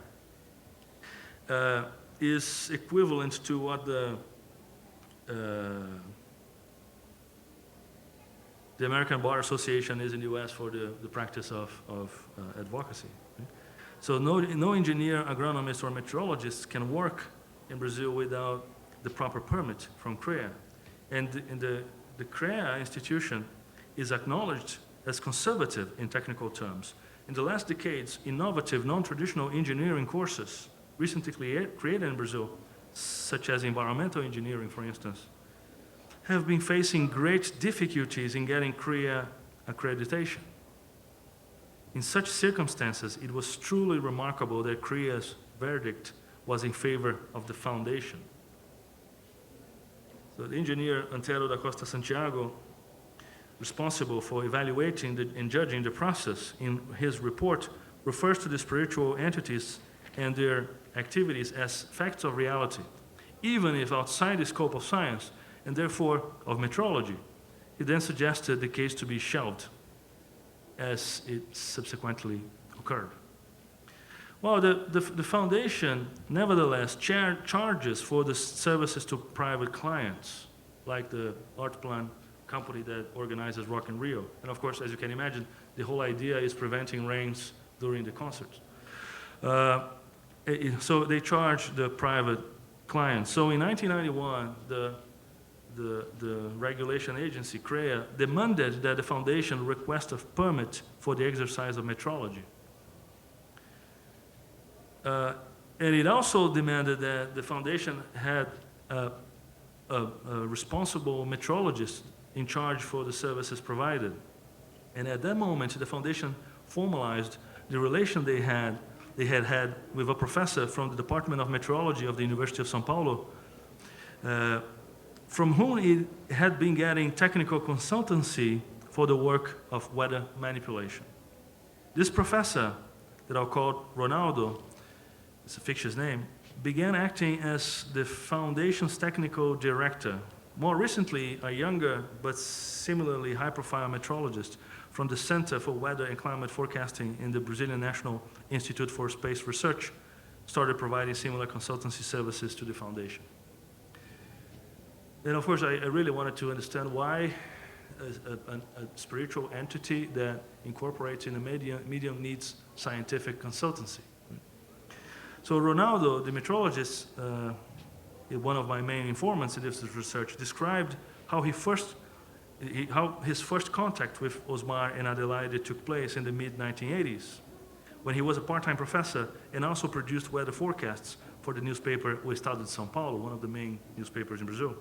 is equivalent to what the American Bar Association is in the US for the practice of advocacy. Right? So no engineer, agronomist, or meteorologist can work in Brazil without the proper permit from CREA. And the CREA institution is acknowledged as conservative in technical terms. In the last decades, innovative, non-traditional engineering courses recently created in Brazil, such as environmental engineering, for instance, have been facing great difficulties in getting CREA accreditation. In such circumstances, it was truly remarkable that CREA's verdict was in favor of the foundation. So the engineer Antero da Costa Santiago, responsible for evaluating and judging the process, in his report refers to the spiritual entities and their activities as facts of reality, even if outside the scope of science, and therefore of metrology. He then suggested the case to be shelved, as it subsequently occurred. Well, the foundation nevertheless charges for the services to private clients, like the Art Plan company that organizes Rock in Rio. And of course, as you can imagine, the whole idea is preventing rains during the concerts. So they charge the private clients. So in 1991, the regulation agency, CREA, demanded that the foundation request a permit for the exercise of metrology. And it also demanded that the foundation had a responsible metrologist in charge for the services provided. And at that moment, the foundation formalized the relation they had with a professor from the Department of Meteorology of the University of São Paulo, from whom it had been getting technical consultancy for the work of weather manipulation. This professor, that I'll call Ronaldo, it's a fictitious name, began acting as the foundation's technical director. More recently, a younger but similarly high-profile meteorologist from the Center for Weather and Climate Forecasting in the Brazilian National Institute for Space Research started providing similar consultancy services to the foundation. And of course, I really wanted to understand why a spiritual entity that incorporates in a medium needs scientific consultancy. So Ronaldo, the meteorologist, one of my main informants in this research, described how how his first contact with Osmar and Adelaide took place in the mid-1980s, when he was a part-time professor and also produced weather forecasts for the newspaper O Estado de São Paulo, one of the main newspapers in Brazil.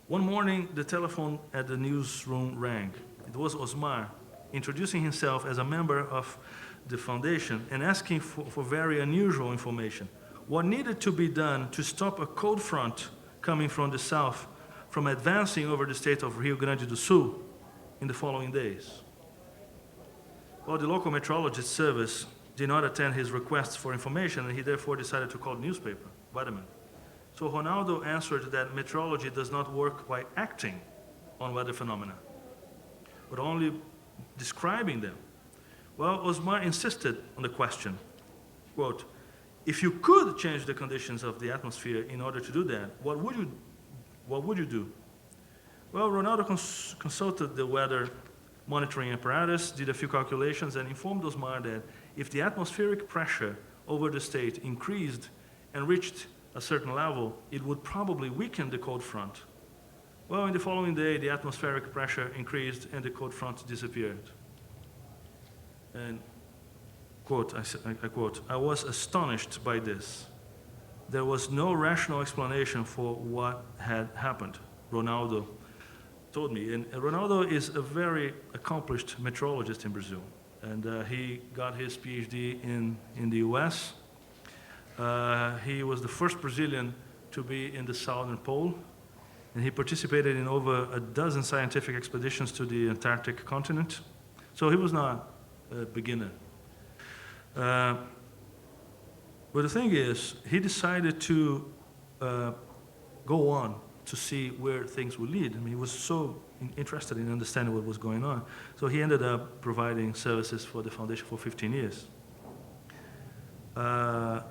One morning, the telephone at the newsroom rang. It was Osmar, introducing himself as a member of the foundation and asking for very unusual information. What needed to be done to stop a cold front coming from the south from advancing over the state of Rio Grande do Sul in the following days? Well, the local meteorologist service did not attend his requests for information, and he therefore decided to call the newspaper, Weatherman. So Ronaldo answered that meteorology does not work by acting on weather phenomena, but only describing them. Well, Osmar insisted on the question, quote, if you could change the conditions of the atmosphere in order to do that, what would you do? Well, Ronaldo consulted the weather monitoring apparatus, did a few calculations, and informed Osmar that if the atmospheric pressure over the state increased and reached a certain level, it would probably weaken the cold front. Well, in the following day, the atmospheric pressure increased and the cold front disappeared. And, quote, I quote, I was astonished by this. There was no rational explanation for what had happened, Ronaldo told me. And Ronaldo is a very accomplished meteorologist in Brazil. And he got his PhD in the US. He was the first Brazilian to be in the Southern Pole. And he participated in over a dozen scientific expeditions to the Antarctic continent. So he was not a beginner. But the thing is, he decided to go on to see where things would lead. I mean, he was so interested in understanding what was going on. So he ended up providing services for the foundation for 15 years. Now,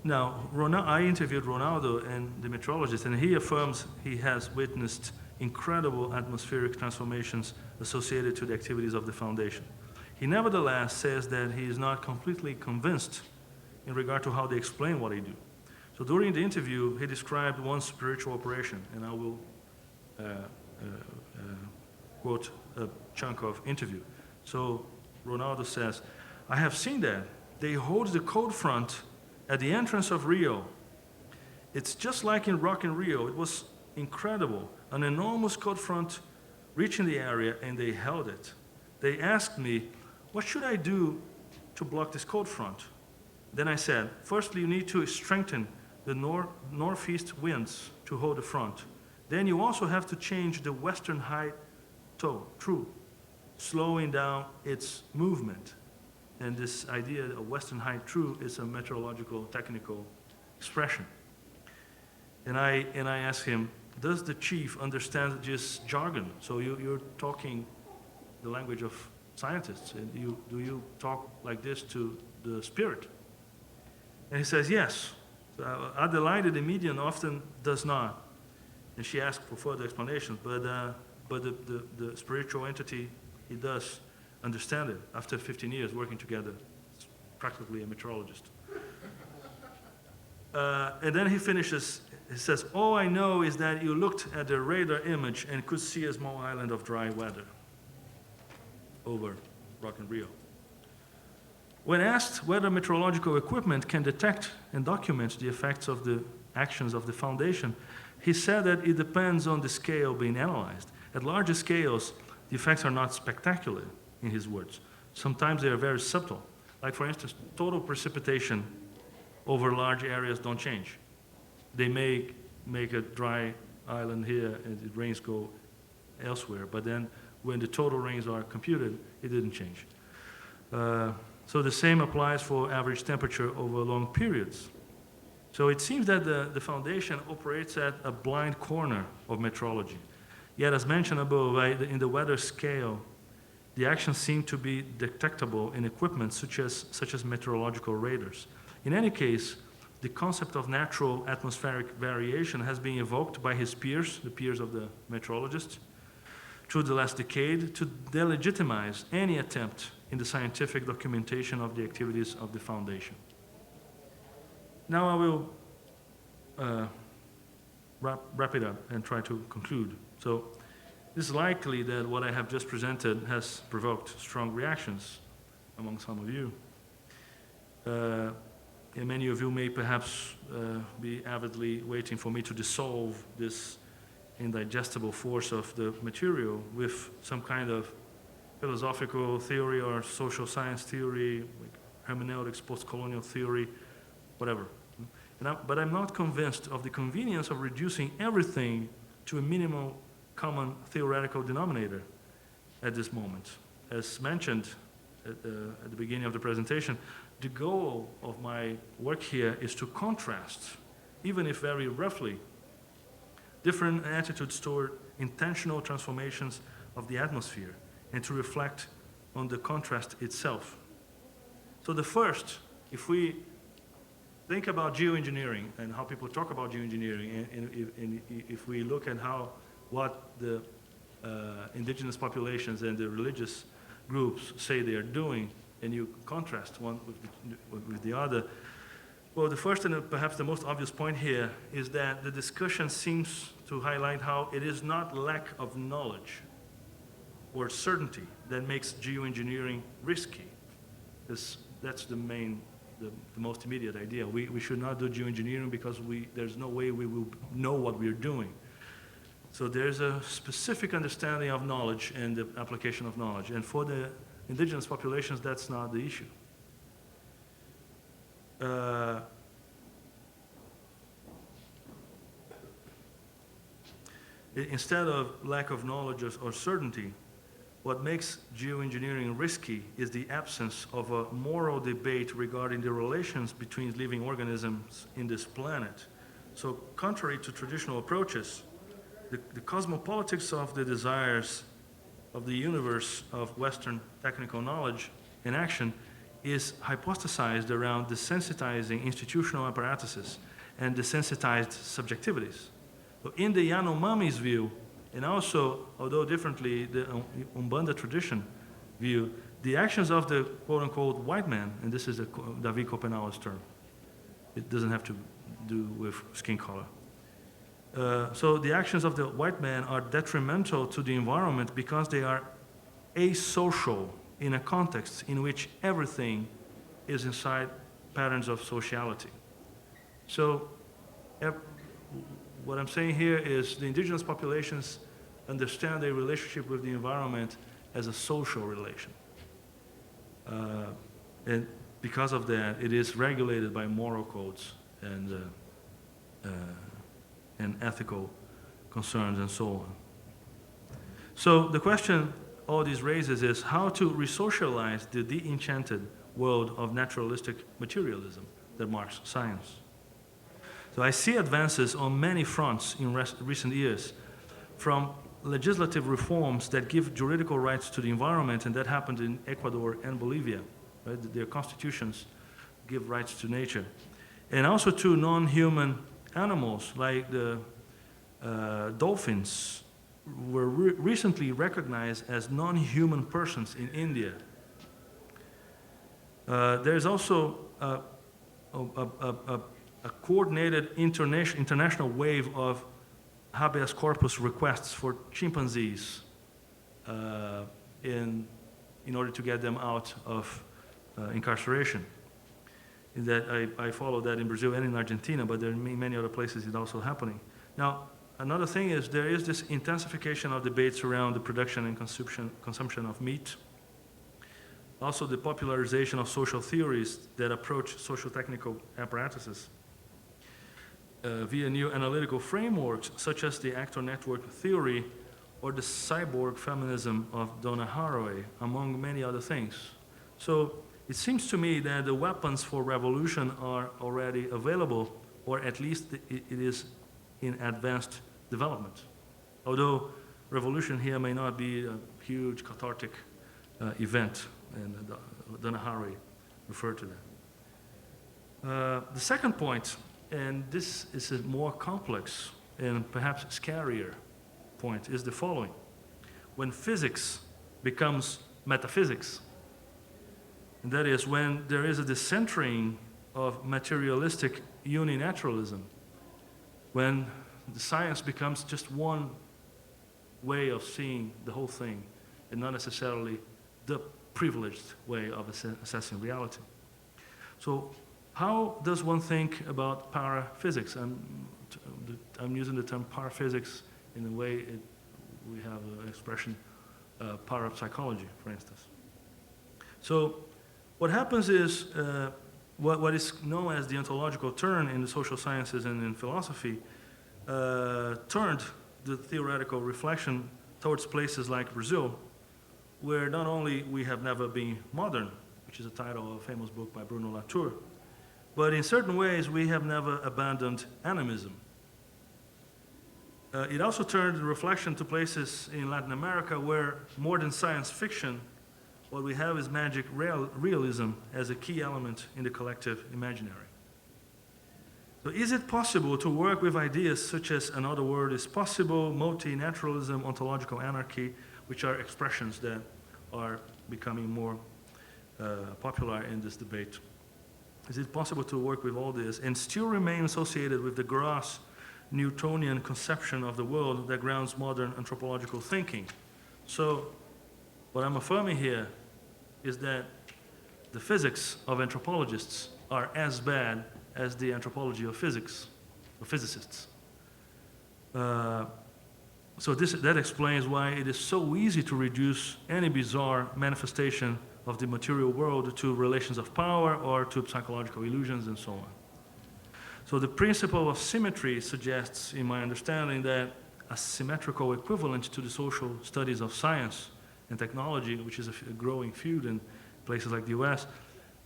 I interviewed Ronaldo and the meteorologist, and he affirms he has witnessed incredible atmospheric transformations associated to the activities of the foundation. He nevertheless says that he is not completely convinced in regard to how they explain what they do. So during the interview, he described one spiritual operation, and I will quote a chunk of interview. So Ronaldo says, I have seen that. They hold the cold front at the entrance of Rio. It's just like in Rock in Rio. It was incredible. An enormous cold front reaching the area, and they held it. They asked me, what should I do to block this cold front? Then I said, firstly, you need to strengthen the northeast winds to hold the front. Then you also have to change the western high true, slowing down its movement. And this idea of western high true is a meteorological technical expression. And I asked him, does the chief understand this jargon? So you're talking the language of scientists, and do you talk like this to the spirit? And he says, yes. Adelaide, the median, often does not. And she asked for further explanations, but the spiritual entity, he does understand it. After 15 years working together, it's practically a meteorologist. And then he finishes, he says, all I know is that you looked at the radar image and could see a small island of dry weather over Rock in Rio. When asked whether meteorological equipment can detect and document the effects of the actions of the foundation, he said that it depends on the scale being analyzed. At larger scales, the effects are not spectacular, in his words. Sometimes they are very subtle. Like, for instance, total precipitation over large areas don't change. They may make a dry island here and the rains go elsewhere, but then when the total rains are computed, it didn't change. So the same applies for average temperature over long periods. So it seems that the foundation operates at a blind corner of meteorology. Yet, as mentioned above, in the weather scale, the actions seem to be detectable in equipment such as meteorological radars. In any case, the concept of natural atmospheric variation has been evoked by his peers, the peers of the meteorologists, through the last decade to delegitimize any attempt in the scientific documentation of the activities of the foundation. Now I will wrap it up and try to conclude. So it's likely that what I have just presented has provoked strong reactions among some of you. And many of you may perhaps be avidly waiting for me to dissolve this indigestible force of the material with some kind of philosophical theory or social science theory, like hermeneutics, post-colonial theory, whatever. But I'm not convinced of the convenience of reducing everything to a minimal common theoretical denominator at this moment. As mentioned at the beginning of the presentation, the goal of my work here is to contrast, even if very roughly, different attitudes toward intentional transformations of the atmosphere and to reflect on the contrast itself. So the first, if we think about geoengineering and how people talk about geoengineering, and if we look at what the indigenous populations and the religious groups say they are doing, and you contrast one with the other, well, the first and perhaps the most obvious point here is that the discussion seems to highlight how it is not lack of knowledge or certainty that makes geoengineering risky. That's the most immediate idea. We should not do geoengineering because there's no way we will know what we're doing. So there's a specific understanding of knowledge and the application of knowledge. And for the indigenous populations, that's not the issue. Instead of lack of knowledge or certainty, what makes geoengineering risky is the absence of a moral debate regarding the relations between living organisms in this planet. So contrary to traditional approaches, the cosmopolitics of the desires of the universe of Western technical knowledge and action is hypothesized around desensitizing institutional apparatuses and desensitized subjectivities. So in the Yanomami's view, and also, although differently, the Umbanda tradition view, the actions of the quote-unquote white man, and this is David Copenhauer's term, it doesn't have to do with skin color. So the actions of the white man are detrimental to the environment because they are asocial in a context in which everything is inside patterns of sociality. So what I'm saying here is the indigenous populations understand their relationship with the environment as a social relation. And because of that, it is regulated by moral codes and ethical concerns and so on. So the question all this raises is how to resocialize the de-enchanted world of naturalistic materialism that marks science. So I see advances on many fronts in recent years, from legislative reforms that give juridical rights to the environment, and that happened in Ecuador and Bolivia. Right? Their constitutions give rights to nature. And also to non-human animals, like the dolphins were recently recognized as non-human persons in India. There's also a coordinated international wave of habeas corpus requests for chimpanzees in order to get them out of incarceration. I follow that in Brazil and in Argentina, but there are many other places it's also happening. Now, another thing is there is this intensification of debates around the production and consumption of meat. Also, the popularization of social theories that approach sociotechnical apparatuses via new analytical frameworks, such as the actor network theory or the cyborg feminism of Donna Haraway, among many other things. So it seems to me that the weapons for revolution are already available, or at least it is in advanced development. Although revolution here may not be a huge cathartic event, and Donna Haraway referred to that. The second point, and this is a more complex and perhaps scarier point, is the following. When physics becomes metaphysics, and that is when there is a decentering of materialistic unilateralism when the science becomes just one way of seeing the whole thing and not necessarily the privileged way of assessing reality. So how does one think about paraphysics? I'm using the term paraphysics in the way we have an expression, parapsychology, for instance. So what happens is what is known as the ontological turn in the social sciences and in philosophy turned the theoretical reflection towards places like Brazil, where not only we have never been modern, which is a title of a famous book by Bruno Latour, but in certain ways we have never abandoned animism. It also turned the reflection to places in Latin America where more than science fiction, what we have is magic realism as a key element in the collective imaginary. So is it possible to work with ideas such as another world is possible, multi-naturalism, ontological anarchy, which are expressions that are becoming more popular in this debate? Is it possible to work with all this and still remain associated with the gross Newtonian conception of the world that grounds modern anthropological thinking? So what I'm affirming here is that the physics of anthropologists are as bad as the anthropology of physics, or physicists. So that explains why it is so easy to reduce any bizarre manifestation of the material world to relations of power or to psychological illusions and so on. So the principle of symmetry suggests, in my understanding, that a symmetrical equivalent to the social studies of science and technology, which is a growing field in places like the US,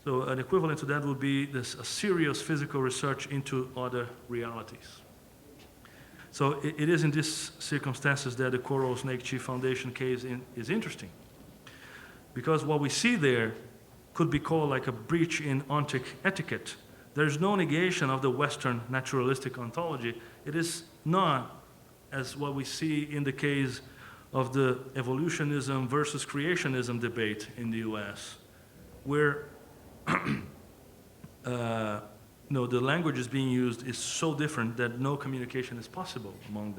so an equivalent to that would be a serious physical research into other realities. So it is in these circumstances that the Coral Snake Chief Foundation case is interesting, because what we see there could be called like a breach in ontic etiquette. There's no negation of the Western naturalistic ontology. It is not as what we see in the case of the evolutionism versus creationism debate in the US, where the language is being used is so different that no communication is possible among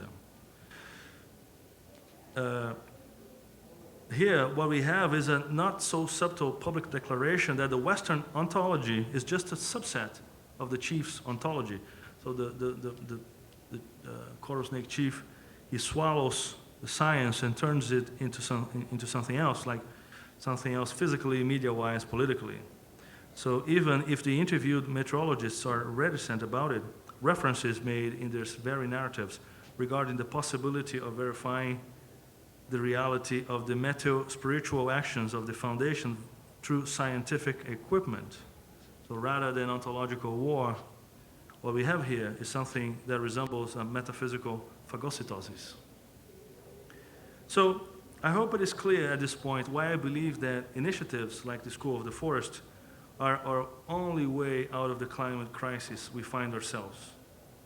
them. Here, what we have is a not so subtle public declaration that the Western ontology is just a subset of the chief's ontology. So the coral snake chief, he swallows the science and turns it into something else, like something else physically, media-wise, politically. So even if the interviewed meteorologists are reticent about it, references made in their very narratives regarding the possibility of verifying the reality of the meta-spiritual actions of the foundation through scientific equipment. So rather than ontological war, what we have here is something that resembles a metaphysical phagocytosis. So I hope it is clear at this point why I believe that initiatives like the School of the Forest are our only way out of the climate crisis we find ourselves.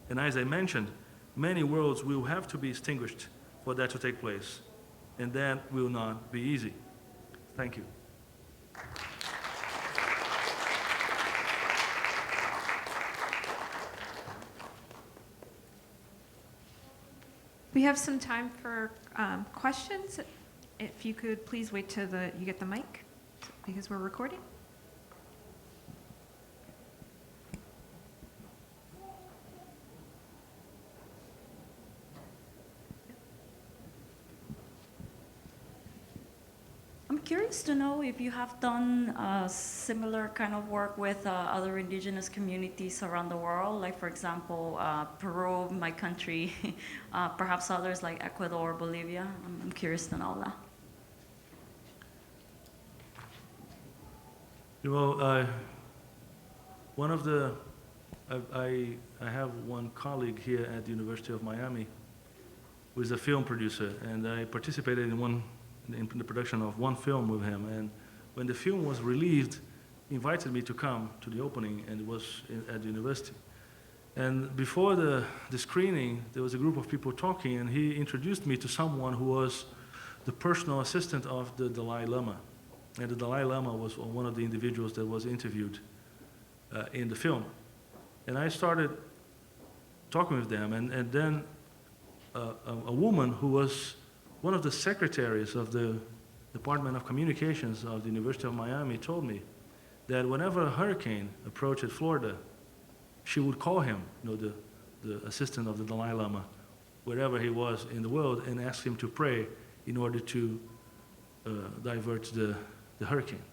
And as I mentioned, many worlds will have to be extinguished for that to take place, and that will not be easy. Thank you. We have some time for questions. If you could please wait till you get the mic, because we're recording. I'm curious to know if you have done similar kind of work with other indigenous communities around the world, like for example, Peru, my country, perhaps others like Ecuador, Bolivia. I'm curious to know that. Well, I have one colleague here at the University of Miami who is a film producer, and I participated in the production of one film with him. And when the film was released, he invited me to come to the opening, and it was at the university. And before the screening, there was a group of people talking, and he introduced me to someone who was the personal assistant of the Dalai Lama. And the Dalai Lama was one of the individuals that was interviewed in the film. And I started talking with them, and then a woman who was one of the secretaries of the Department of Communications of the University of Miami told me that whenever a hurricane approached Florida, she would call him, the assistant of the Dalai Lama, wherever he was in the world, and ask him to pray in order to divert the hurricane.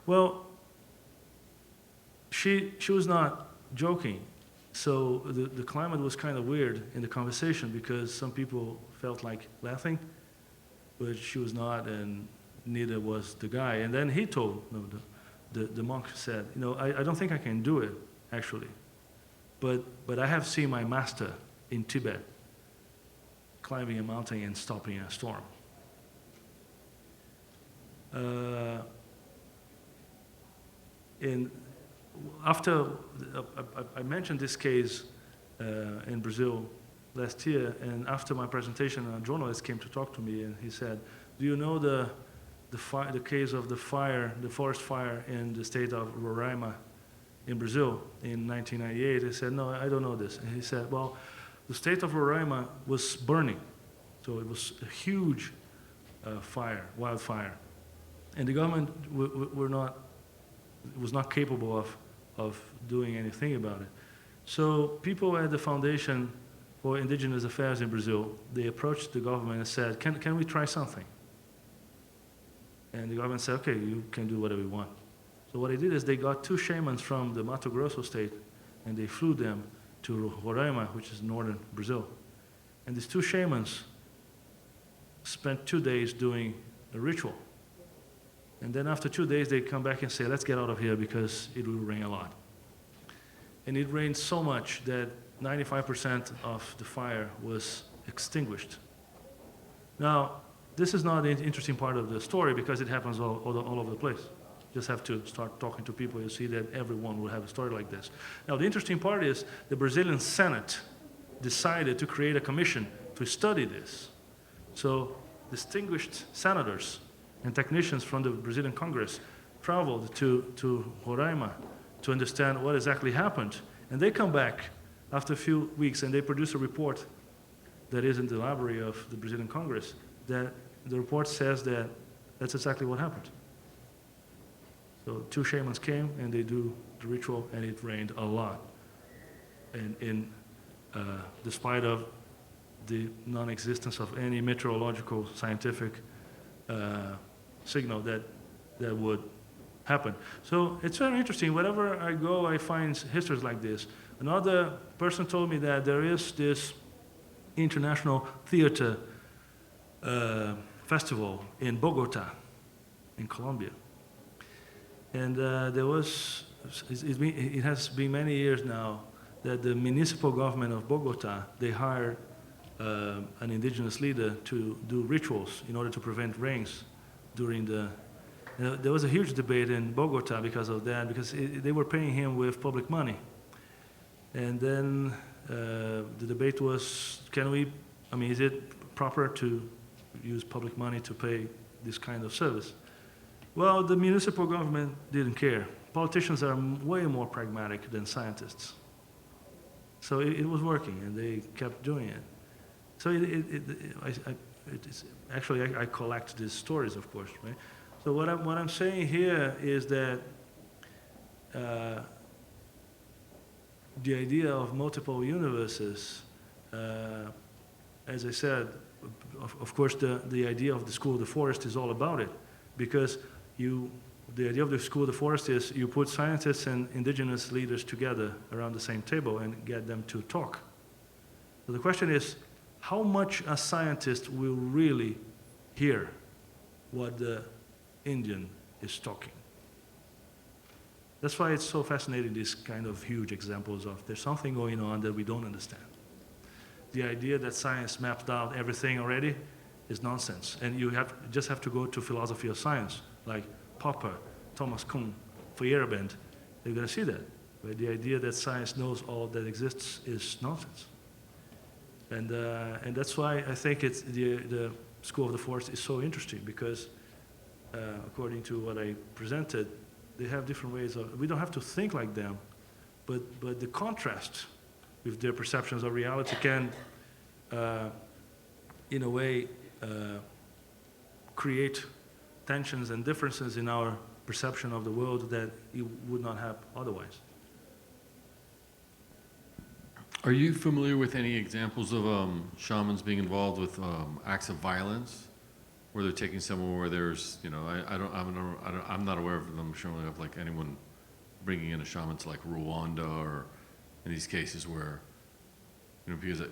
Well, she was not joking. So the climate was kind of weird in the conversation because some people felt like laughing, but she was not, and neither was the guy. And then he told, the monk said, I don't think I can do it, actually. But I have seen my master in Tibet climbing a mountain and stopping a storm. After I mentioned this case in Brazil last year, and after my presentation, a journalist came to talk to me, and he said, "Do you know the case of the forest fire in the state of Roraima in Brazil in 1998?" I said, "No, I don't know this." And he said, "Well, the state of Roraima was burning, so it was a huge wildfire, and the government was not capable of doing anything about it. So people at the Foundation for Indigenous Affairs in Brazil, they approached the government and said, can we try something? And the government said, okay, you can do whatever you want. So what they did is they got 2 shamans from the Mato Grosso state, and they flew them to Roraima, which is northern Brazil. And these 2 shamans spent 2 days doing a ritual. And then after 2 days, they come back and say, let's get out of here because it will rain a lot. And it rained so much that 95% of the fire was extinguished. Now, this is not the interesting part of the story because it happens all over the place. You just have to start talking to people. You see that everyone will have a story like this. Now, the interesting part is the Brazilian Senate decided to create a commission to study this. So distinguished senators and technicians from the Brazilian Congress traveled to Roraima to understand what exactly happened. And they come back after a few weeks and they produce a report that is in the library of the Brazilian Congress, that the report says that that's exactly what happened. So 2 shamans came and they do the ritual and it rained a lot. And despite of the non-existence of any meteorological scientific signal that would happen. So it's very interesting. Wherever I go, I find histories like this. Another person told me that there is this international theater festival in Bogota, in Colombia. And it has been many years now that the municipal government of Bogota, they hired an indigenous leader to do rituals in order to prevent rains during there was a huge debate in Bogota because of that, because they were paying him with public money. And then the debate was, is it proper to use public money to pay this kind of service? Well, the municipal government didn't care. Politicians are way more pragmatic than scientists. So it was working, and they kept doing it. So I collect these stories, of course, right? So what I'm saying here is that the idea of multiple universes, as I said, of course, the idea of the School of the Forest is all about it, because the idea of the School of the Forest is you put scientists and indigenous leaders together around the same table and get them to talk. So the question is, how much a scientist will really hear what the Indian is talking? That's why it's so fascinating, these kind of huge examples of there's something going on that we don't understand. The idea that science mapped out everything already is nonsense. And you just have to go to philosophy of science, like Popper, Thomas Kuhn, Feyerabend. You're going to see that. Right? The idea that science knows all that exists is nonsense. And that's why I think it's the School of the Forest is so interesting, because according to what I presented, they have different ways of, we don't have to think like them, but the contrast with their perceptions of reality can, in a way, create tensions and differences in our perception of the world that you would not have otherwise. Are you familiar with any examples of shamans being involved with acts of violence, where they're taking someone where there's, I'm not aware of them showing up like anyone bringing in a shaman to like Rwanda or in these cases where, because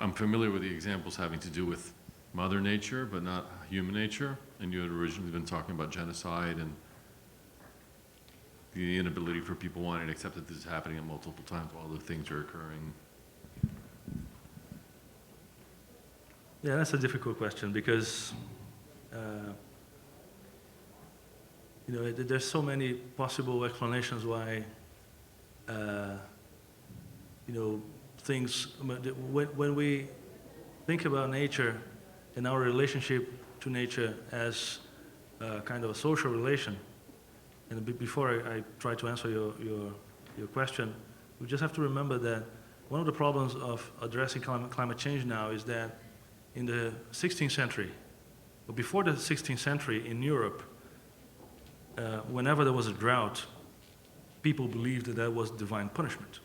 I'm familiar with the examples having to do with Mother Nature, but not human nature, and you had originally been talking about genocide and the inability for people wanting to accept that this is happening at multiple times while other things are occurring. Yeah, that's a difficult question because, there's so many possible explanations why, things, when we think about nature and our relationship to nature as kind of a social relation, and before I try to answer your question, we just have to remember that one of the problems of addressing climate change now is that in the 16th century, or before the 16th century in Europe, whenever there was a drought, people believed that that was divine punishment,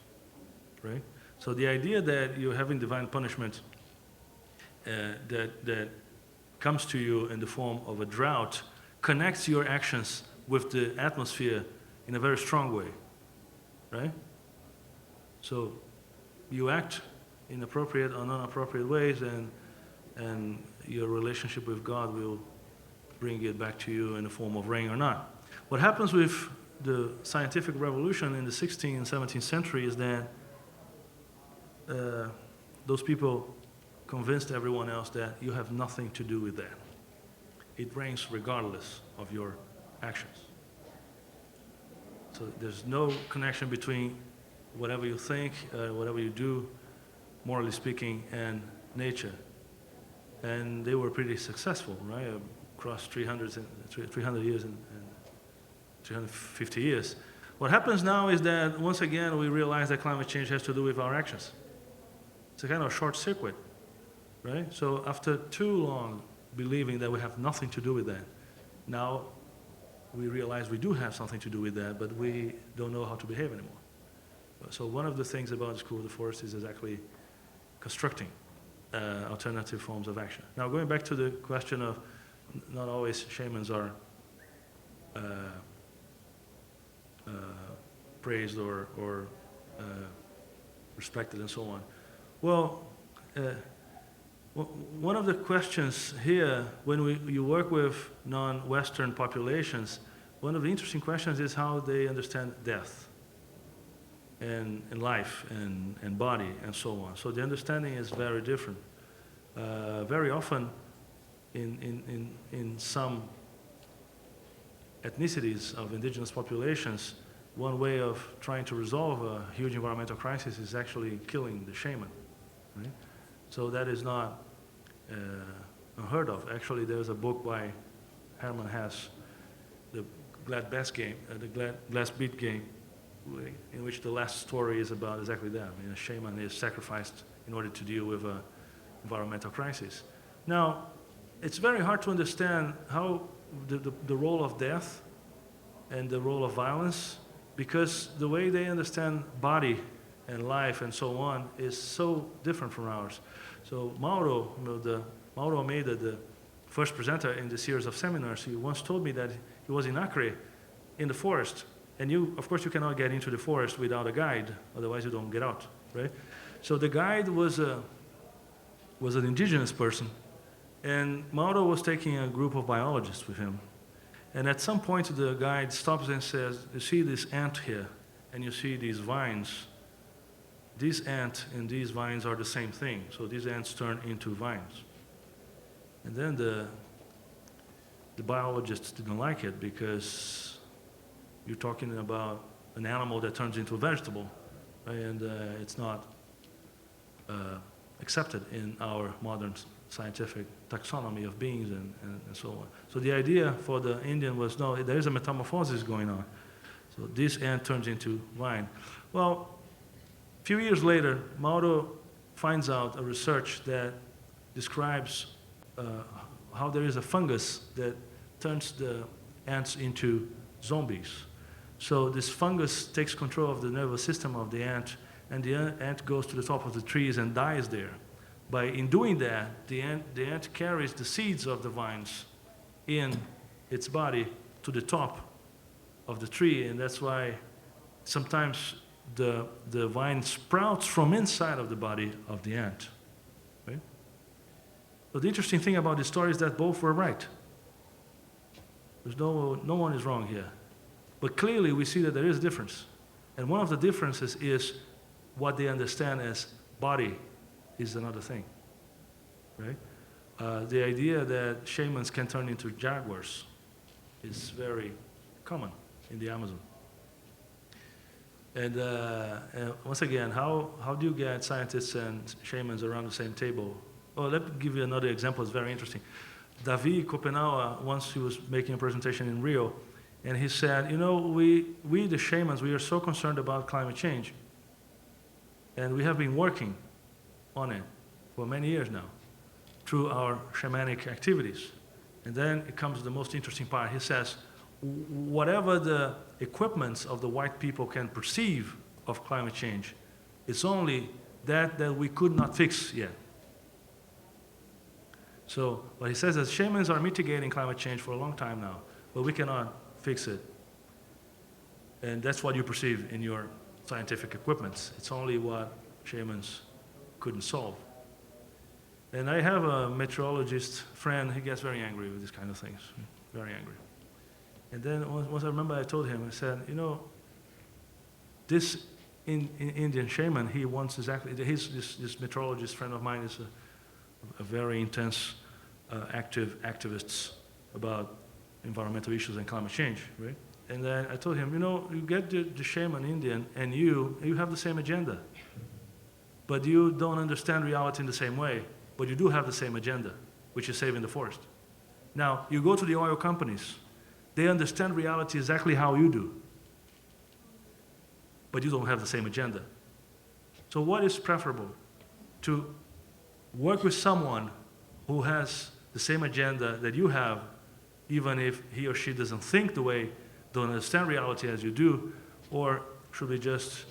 right? So the idea that you're having divine punishment that comes to you in the form of a drought connects your actions with the atmosphere in a very strong way, right? So you act in appropriate or non-appropriate ways, and your relationship with God will bring it back to you in the form of rain or not. What happens with the scientific revolution in the 16th and 17th century is that those people convinced everyone else that you have nothing to do with that. It rains regardless of your actions. So there's no connection between whatever you think, whatever you do, morally speaking, and nature. And they were pretty successful, right? Across 300 years and 350 years. What happens now is that once again we realize that climate change has to do with our actions. It's a kind of short circuit, right? So after too long believing that we have nothing to do with that, now we realize we do have something to do with that, but we don't know how to behave anymore. So one of the things about the School of the Forest is exactly constructing alternative forms of action. Now going back to the question of not always shamans are praised or respected and so on. Well, one of the questions here, when you work with non-Western populations, one of the interesting questions is how they understand death and life and body and so on. So the understanding is very different. Very often in some ethnicities of indigenous populations, one way of trying to resolve a huge environmental crisis is actually killing the shaman, right? So that is not unheard of. Actually, there's a book by Herman Hesse, the Glad Glass Beat game, in which the last story is about exactly that. I mean, a shaman is sacrificed in order to deal with an environmental crisis. Now, it's very hard to understand how the role of death and the role of violence, because the way they understand body and life and so on is so different from ours. So Mauro, Mauro Almeida, the first presenter in the series of seminars, he once told me that he was in Acre, in the forest, and of course you cannot get into the forest without a guide, otherwise you don't get out, right? So the guide was an indigenous person, and Mauro was taking a group of biologists with him. And at some point the guide stops and says, you see this ant here, and you see these vines. This ant and these vines are the same thing, so these ants turn into vines. And then the biologists didn't like it because you're talking about an animal that turns into a vegetable, right? And it's not accepted in our modern scientific taxonomy of beings and so on. So the idea for the Indian was, no, there is a metamorphosis going on. So this ant turns into vine. Well, few years later, Mauro finds out a research that describes how there is a fungus that turns the ants into zombies. So this fungus takes control of the nervous system of the ant, and the ant goes to the top of the trees and dies there. In doing that, the ant carries the seeds of the vines in its body to the top of the tree, and that's why sometimes the vine sprouts from inside of the body of the ant. Right? So the interesting thing about this story is that both were right. There's no one is wrong here. But clearly we see that there is a difference. And one of the differences is what they understand as body is another thing. Right? The idea that shamans can turn into jaguars is very common in the Amazon. And once again, how do you get scientists and shamans around the same table? Well, let me give you another example. It's very interesting. Davi Kopenawa, once he was making a presentation in Rio, and he said, you know, we the shamans, we are so concerned about climate change. And we have been working on it for many years now through our shamanic activities. And then it comes to the most interesting part. He says, whatever the equipments of the white people can perceive of climate change, it's only that we could not fix yet. So what he says is shamans are mitigating climate change for a long time now, but we cannot fix it. And that's what you perceive in your scientific equipments. It's only what shamans couldn't solve. And I have a meteorologist friend, he gets very angry with these kind of things, very angry. And then once I remember I told him, I said, you know, this Indian shaman, he wants exactly, this meteorologist friend of mine is a very intense, activist about environmental issues and climate change, right? And then I told him, you know, you get the shaman Indian and you have the same agenda. But you don't understand reality in the same way, but you do have the same agenda, which is saving the forest. Now, you go to the oil companies, they understand reality exactly how you do, but you don't have the same agenda. So what is preferable? To work with someone who has the same agenda that you have, even if he or she doesn't think the way, don't understand reality as you do, or should we just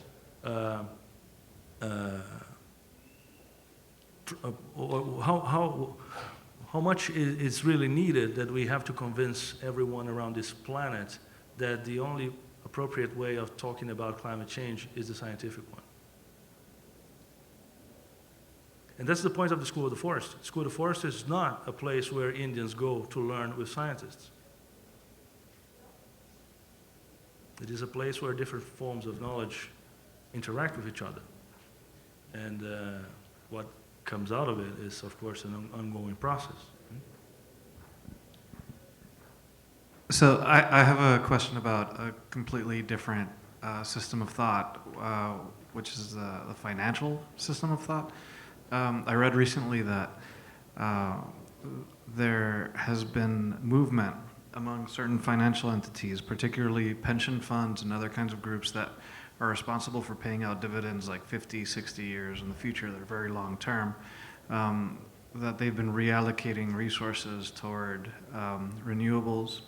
how much is really needed that we have to convince everyone around this planet that the only appropriate way of talking about climate change is the scientific one? And that's the point of the School of the Forest. School of the Forest is not a place where Indians go to learn with scientists. It is a place where different forms of knowledge interact with each other. And what comes out of it is, of course, an ongoing process. So I have a question about a completely different system of thought, which is the financial system of thought. I read recently that there has been movement among certain financial entities, particularly pension funds and other kinds of groups that are responsible for paying out dividends like 50, 60 years in the future. They're very long term. That they've been reallocating resources toward renewables,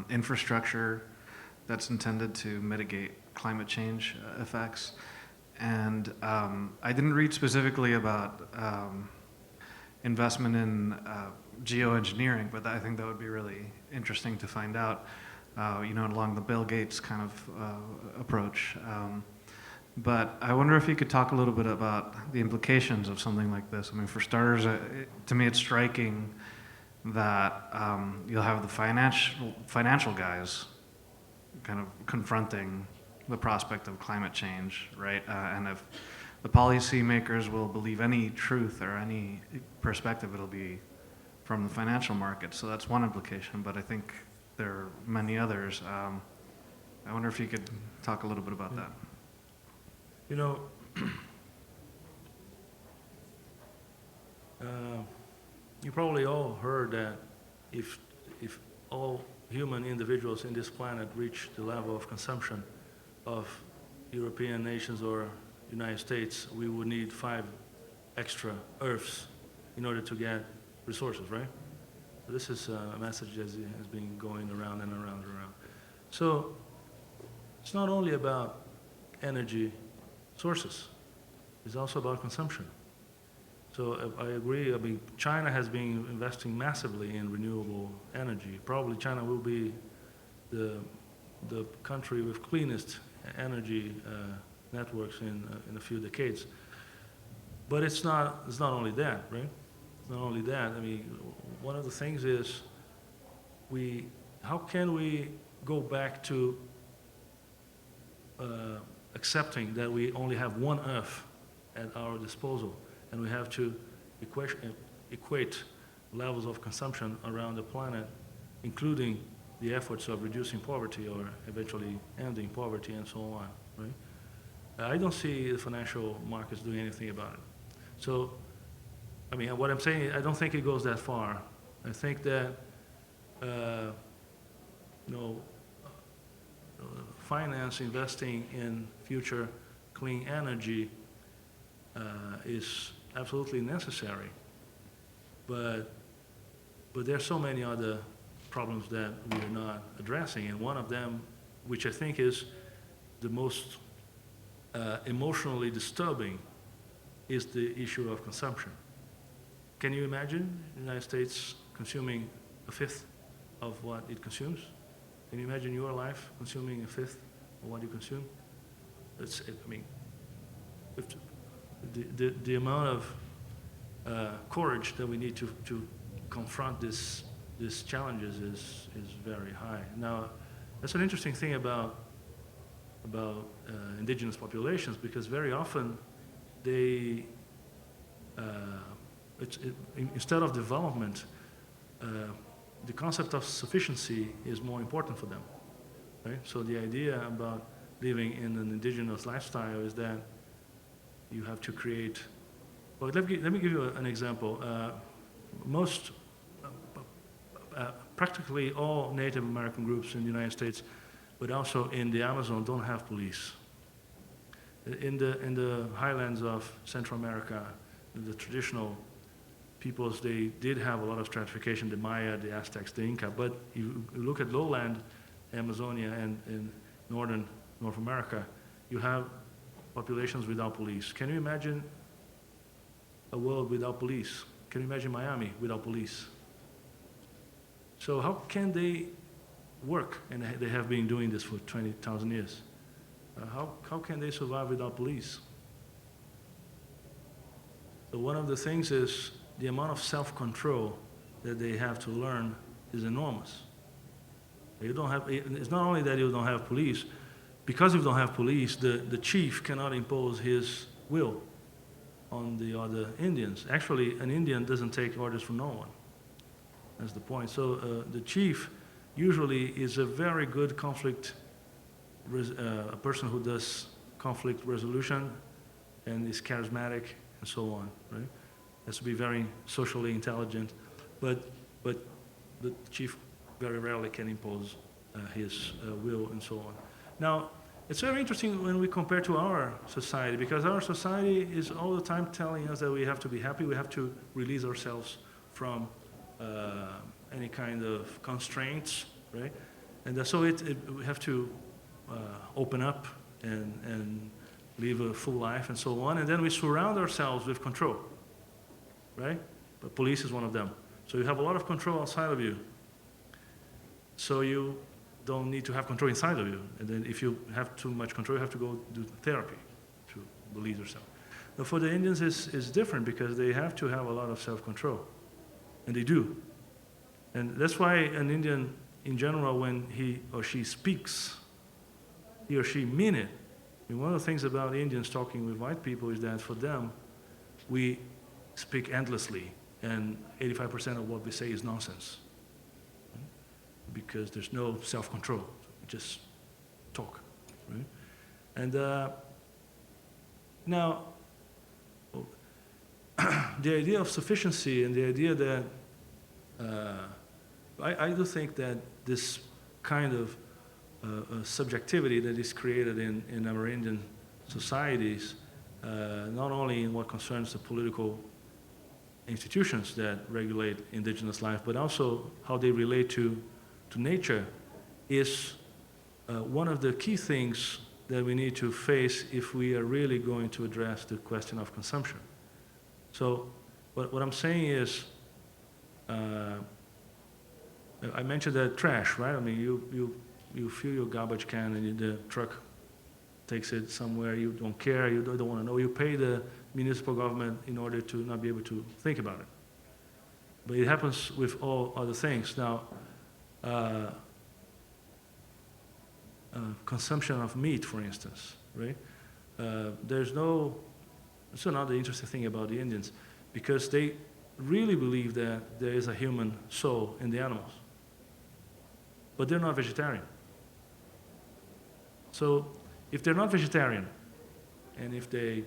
infrastructure that's intended to mitigate climate change effects. And I didn't read specifically about investment in geoengineering, but I think that would be really interesting to find out, along the Bill Gates kind of approach. But I wonder if you could talk a little bit about the implications of something like this. I mean, for starters, to me it's striking that you'll have the financial guys kind of confronting the prospect of climate change, right? And if the policymakers will believe any truth or any perspective, it'll be from the financial market. So that's one implication, but I think there are many others. I wonder if you could talk a little bit about that. You know, you probably all heard that if all human individuals in this planet reach the level of consumption of European nations or United States, we would need 5 extra Earths in order to get resources, right? So this is a message that has been going around and around and around. So it's not only about energy sources, it's also about consumption. So I agree. I mean, China has been investing massively in renewable energy. Probably China will be the country with cleanest energy networks in a few decades. But it's not only that, right? It's not only that. I mean, one of the things is how can we go back to accepting that we only have one Earth at our disposal, and we have to equate levels of consumption around the planet, including the efforts of reducing poverty or eventually ending poverty and so on, right? I don't see the financial markets doing anything about it. So, I mean, what I'm saying, I don't think it goes that far. I think that, finance investing in future clean energy is absolutely necessary. But there are so many other problems that we are not addressing, and one of them, which I think is the most emotionally disturbing, is the issue of consumption. Can you imagine the United States consuming 1/5 of what it consumes? Can you imagine your life consuming 1/5 of what you consume? The amount of courage that we need to confront these challenges is very high. Now, that's an interesting thing about indigenous populations, because very often they, instead of development, the concept of sufficiency is more important for them, right? So the idea about living in an indigenous lifestyle is that you have to create. Well, let me give you an example. Practically all Native American groups in the United States, but also in the Amazon, don't have police. In the highlands of Central America, the traditional peoples, they did have a lot of stratification, the Maya, the Aztecs, the Inca, but you look at lowland Amazonia and in North America, you have populations without police. Can you imagine a world without police? Can you imagine Miami without police? So how can they work? And they have been doing this for 20,000 years. How can they survive without police? So one of the things is the amount of self-control that they have to learn is enormous. It's not only that you don't have police, because you don't have police, the chief cannot impose his will on the other Indians. Actually, an Indian doesn't take orders from no one. That's the point. So the chief usually is a very good a person who does conflict resolution and is charismatic and so on, right? Has to be very socially intelligent, but the chief very rarely can impose his will and so on. Now, it's very interesting when we compare to our society, because our society is all the time telling us that we have to be happy, we have to release ourselves from any kind of constraints, right? And so we have to open up and live a full life and so on, and then we surround ourselves with control, right? But police is one of them. So you have a lot of control outside of you. So you don't need to have control inside of you. And then if you have too much control, you have to go do therapy to release yourself. Now for the Indians, it's different, because they have to have a lot of self-control. And they do. And that's why an Indian, in general, when he or she speaks, he or she mean it. And one of the things about Indians talking with white people is that for them, we speak endlessly, and 85% of what we say is nonsense, because there's no self-control. We just talk, right? And now, the idea of sufficiency and the idea that I do think that this kind of subjectivity that is created in Amerindian societies, not only in what concerns the political institutions that regulate indigenous life, but also how they relate to nature, is one of the key things that we need to face if we are really going to address the question of consumption. So what I'm saying is, I mentioned the trash, right? I mean, you fill your garbage can and the truck takes it somewhere, you don't care, you don't want to know. You pay the municipal government in order to not be able to think about it. But it happens with all other things. Now, consumption of meat, for instance, right? It's another interesting thing about the Indians, because they really believe that there is a human soul in the animals. But they're not vegetarian. So if they're not vegetarian, and if they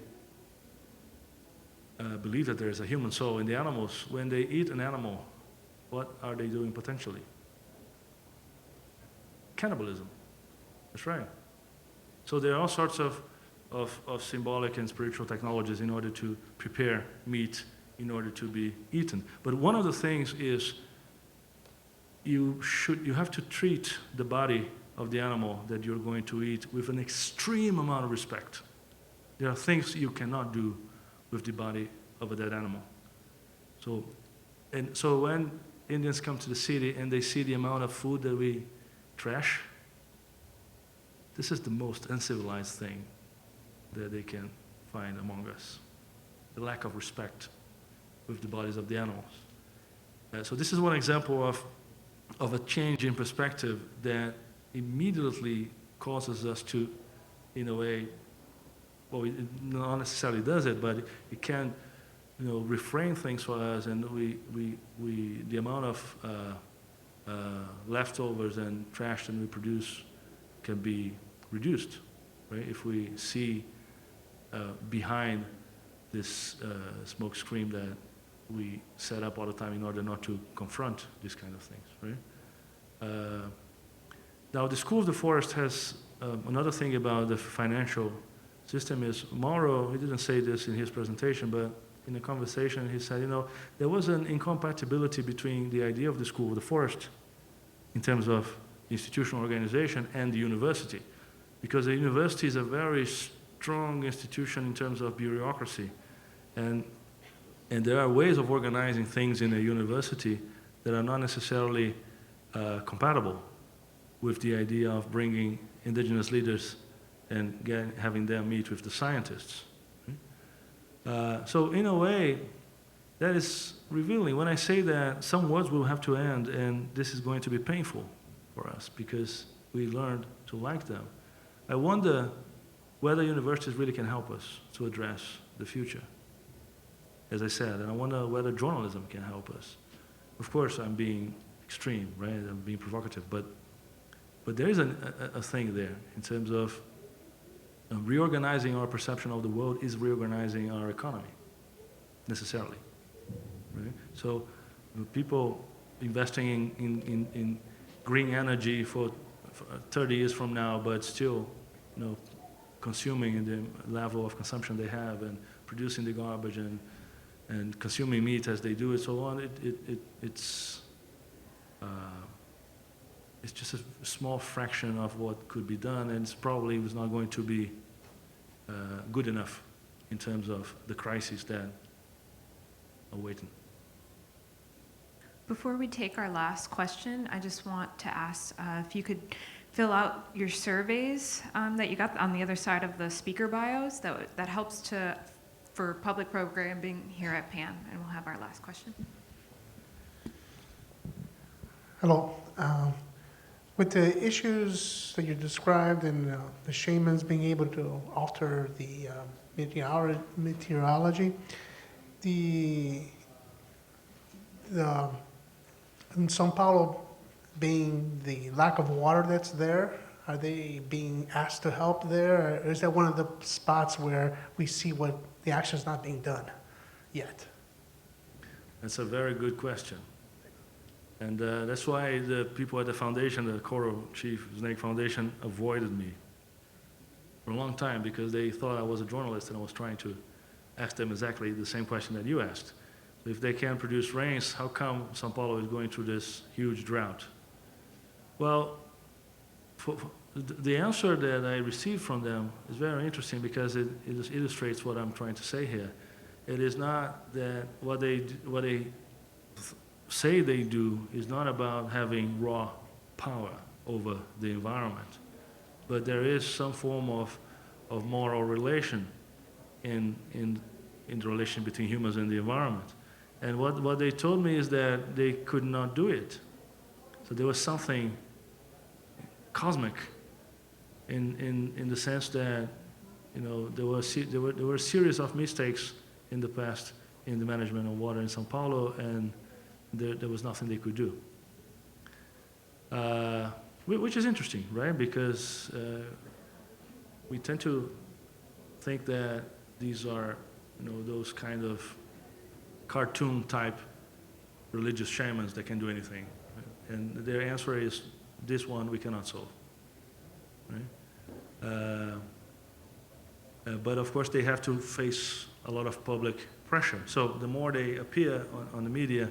believe that there is a human soul in the animals, when they eat an animal, what are they doing potentially? Cannibalism. That's right. So there are all sorts of symbolic and spiritual technologies in order to prepare meat in order to be eaten. But one of the things is you have to treat the body of the animal that you're going to eat with an extreme amount of respect. There are things you cannot do with the body of a dead animal. So when Indians come to the city and they see the amount of food that we trash, this is the most uncivilized thing that they can find among us. The lack of respect with the bodies of the animals. So this is one example of a change in perspective that immediately causes us to, in a way, well, it not necessarily does it, but it can, reframe things for us, and the amount of leftovers and trash that we produce can be reduced, right? If we see behind this smoke screen that we set up all the time in order not to confront these kind of things, right? Now, the School of the Forest has another thing about the financial system is, Mauro, he didn't say this in his presentation, but in a conversation he said, there was an incompatibility between the idea of the School of the Forest in terms of institutional organization and the university, because the university is a very strong institution in terms of bureaucracy, and there are ways of organizing things in a university that are not necessarily compatible with the idea of bringing indigenous leaders and having them meet with the scientists. So in a way, that is revealing. When I say that, some words will have to end, and this is going to be painful for us because we learned to like them. I wonder whether universities really can help us to address the future, as I said, and I wonder whether journalism can help us. Of course, I'm being extreme, right? I'm being provocative, but there is a thing there in terms of reorganizing our perception of the world is reorganizing our economy, necessarily. Right? So people investing in green energy for 30 years from now, but still, consuming in the level of consumption they have and producing the garbage and consuming meat as they do and so on, it's just a small fraction of what could be done, and it's probably was not going to be good enough in terms of the crises that are waiting. Before we take our last question, I just want to ask if you could fill out your surveys that you got on the other side of the speaker bios. That helps for public programming here at PAN, and we'll have our last question. Hello. With the issues that you described and the shamans being able to alter the meteorology, in São Paulo being the lack of water that's there, are they being asked to help there? Or is that one of the spots where we see what the action is not being done yet? That's a very good question. And that's why the people at the foundation, the Coral Chief Snake Foundation, avoided me for a long time because they thought I was a journalist and I was trying to ask them exactly the same question that you asked. If they can't produce rains, how come São Paulo is going through this huge drought? Well, the answer that I received from them is very interesting because it illustrates what I'm trying to say here. It is not that what they say they do is not about having raw power over the environment, but there is some form of moral relation in the relation between humans and the environment. And what they told me is that they could not do it. So there was something cosmic in the sense that, you know, there were a series of mistakes in the past in the management of water in São Paulo, and there was nothing they could do. Which is interesting, right? Because we tend to think that these are, you know, those kind of cartoon type religious shamans that can do anything. Right? And their answer is, this one we cannot solve. Right? But of course they have to face a lot of public pressure. So the more they appear on the media,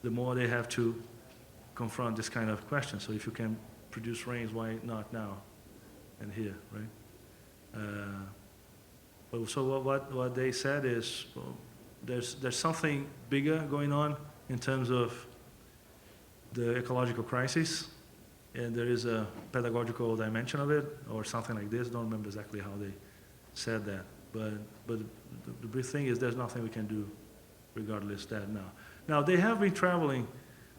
the more they have to confront this kind of question. So if you can produce rains, why not now and here, right? So what they said is, well, there's something bigger going on in terms of the ecological crisis, and there is a pedagogical dimension of it, or something like this. Don't remember exactly how they said that, but the big thing is there's nothing we can do regardless that now. Now they have been traveling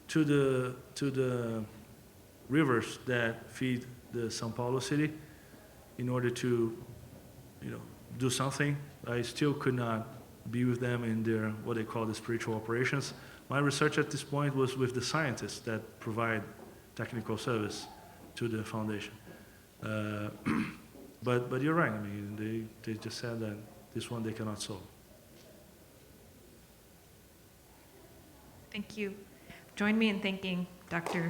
to the rivers that feed the São Paulo city in order to, you know, do something. I still could not be with them in their, what they call the spiritual operations. My research at this point was with the scientists that provide technical service to the foundation. But you're right, I mean, they just said that this one they cannot solve. Thank you. Join me in thanking Dr.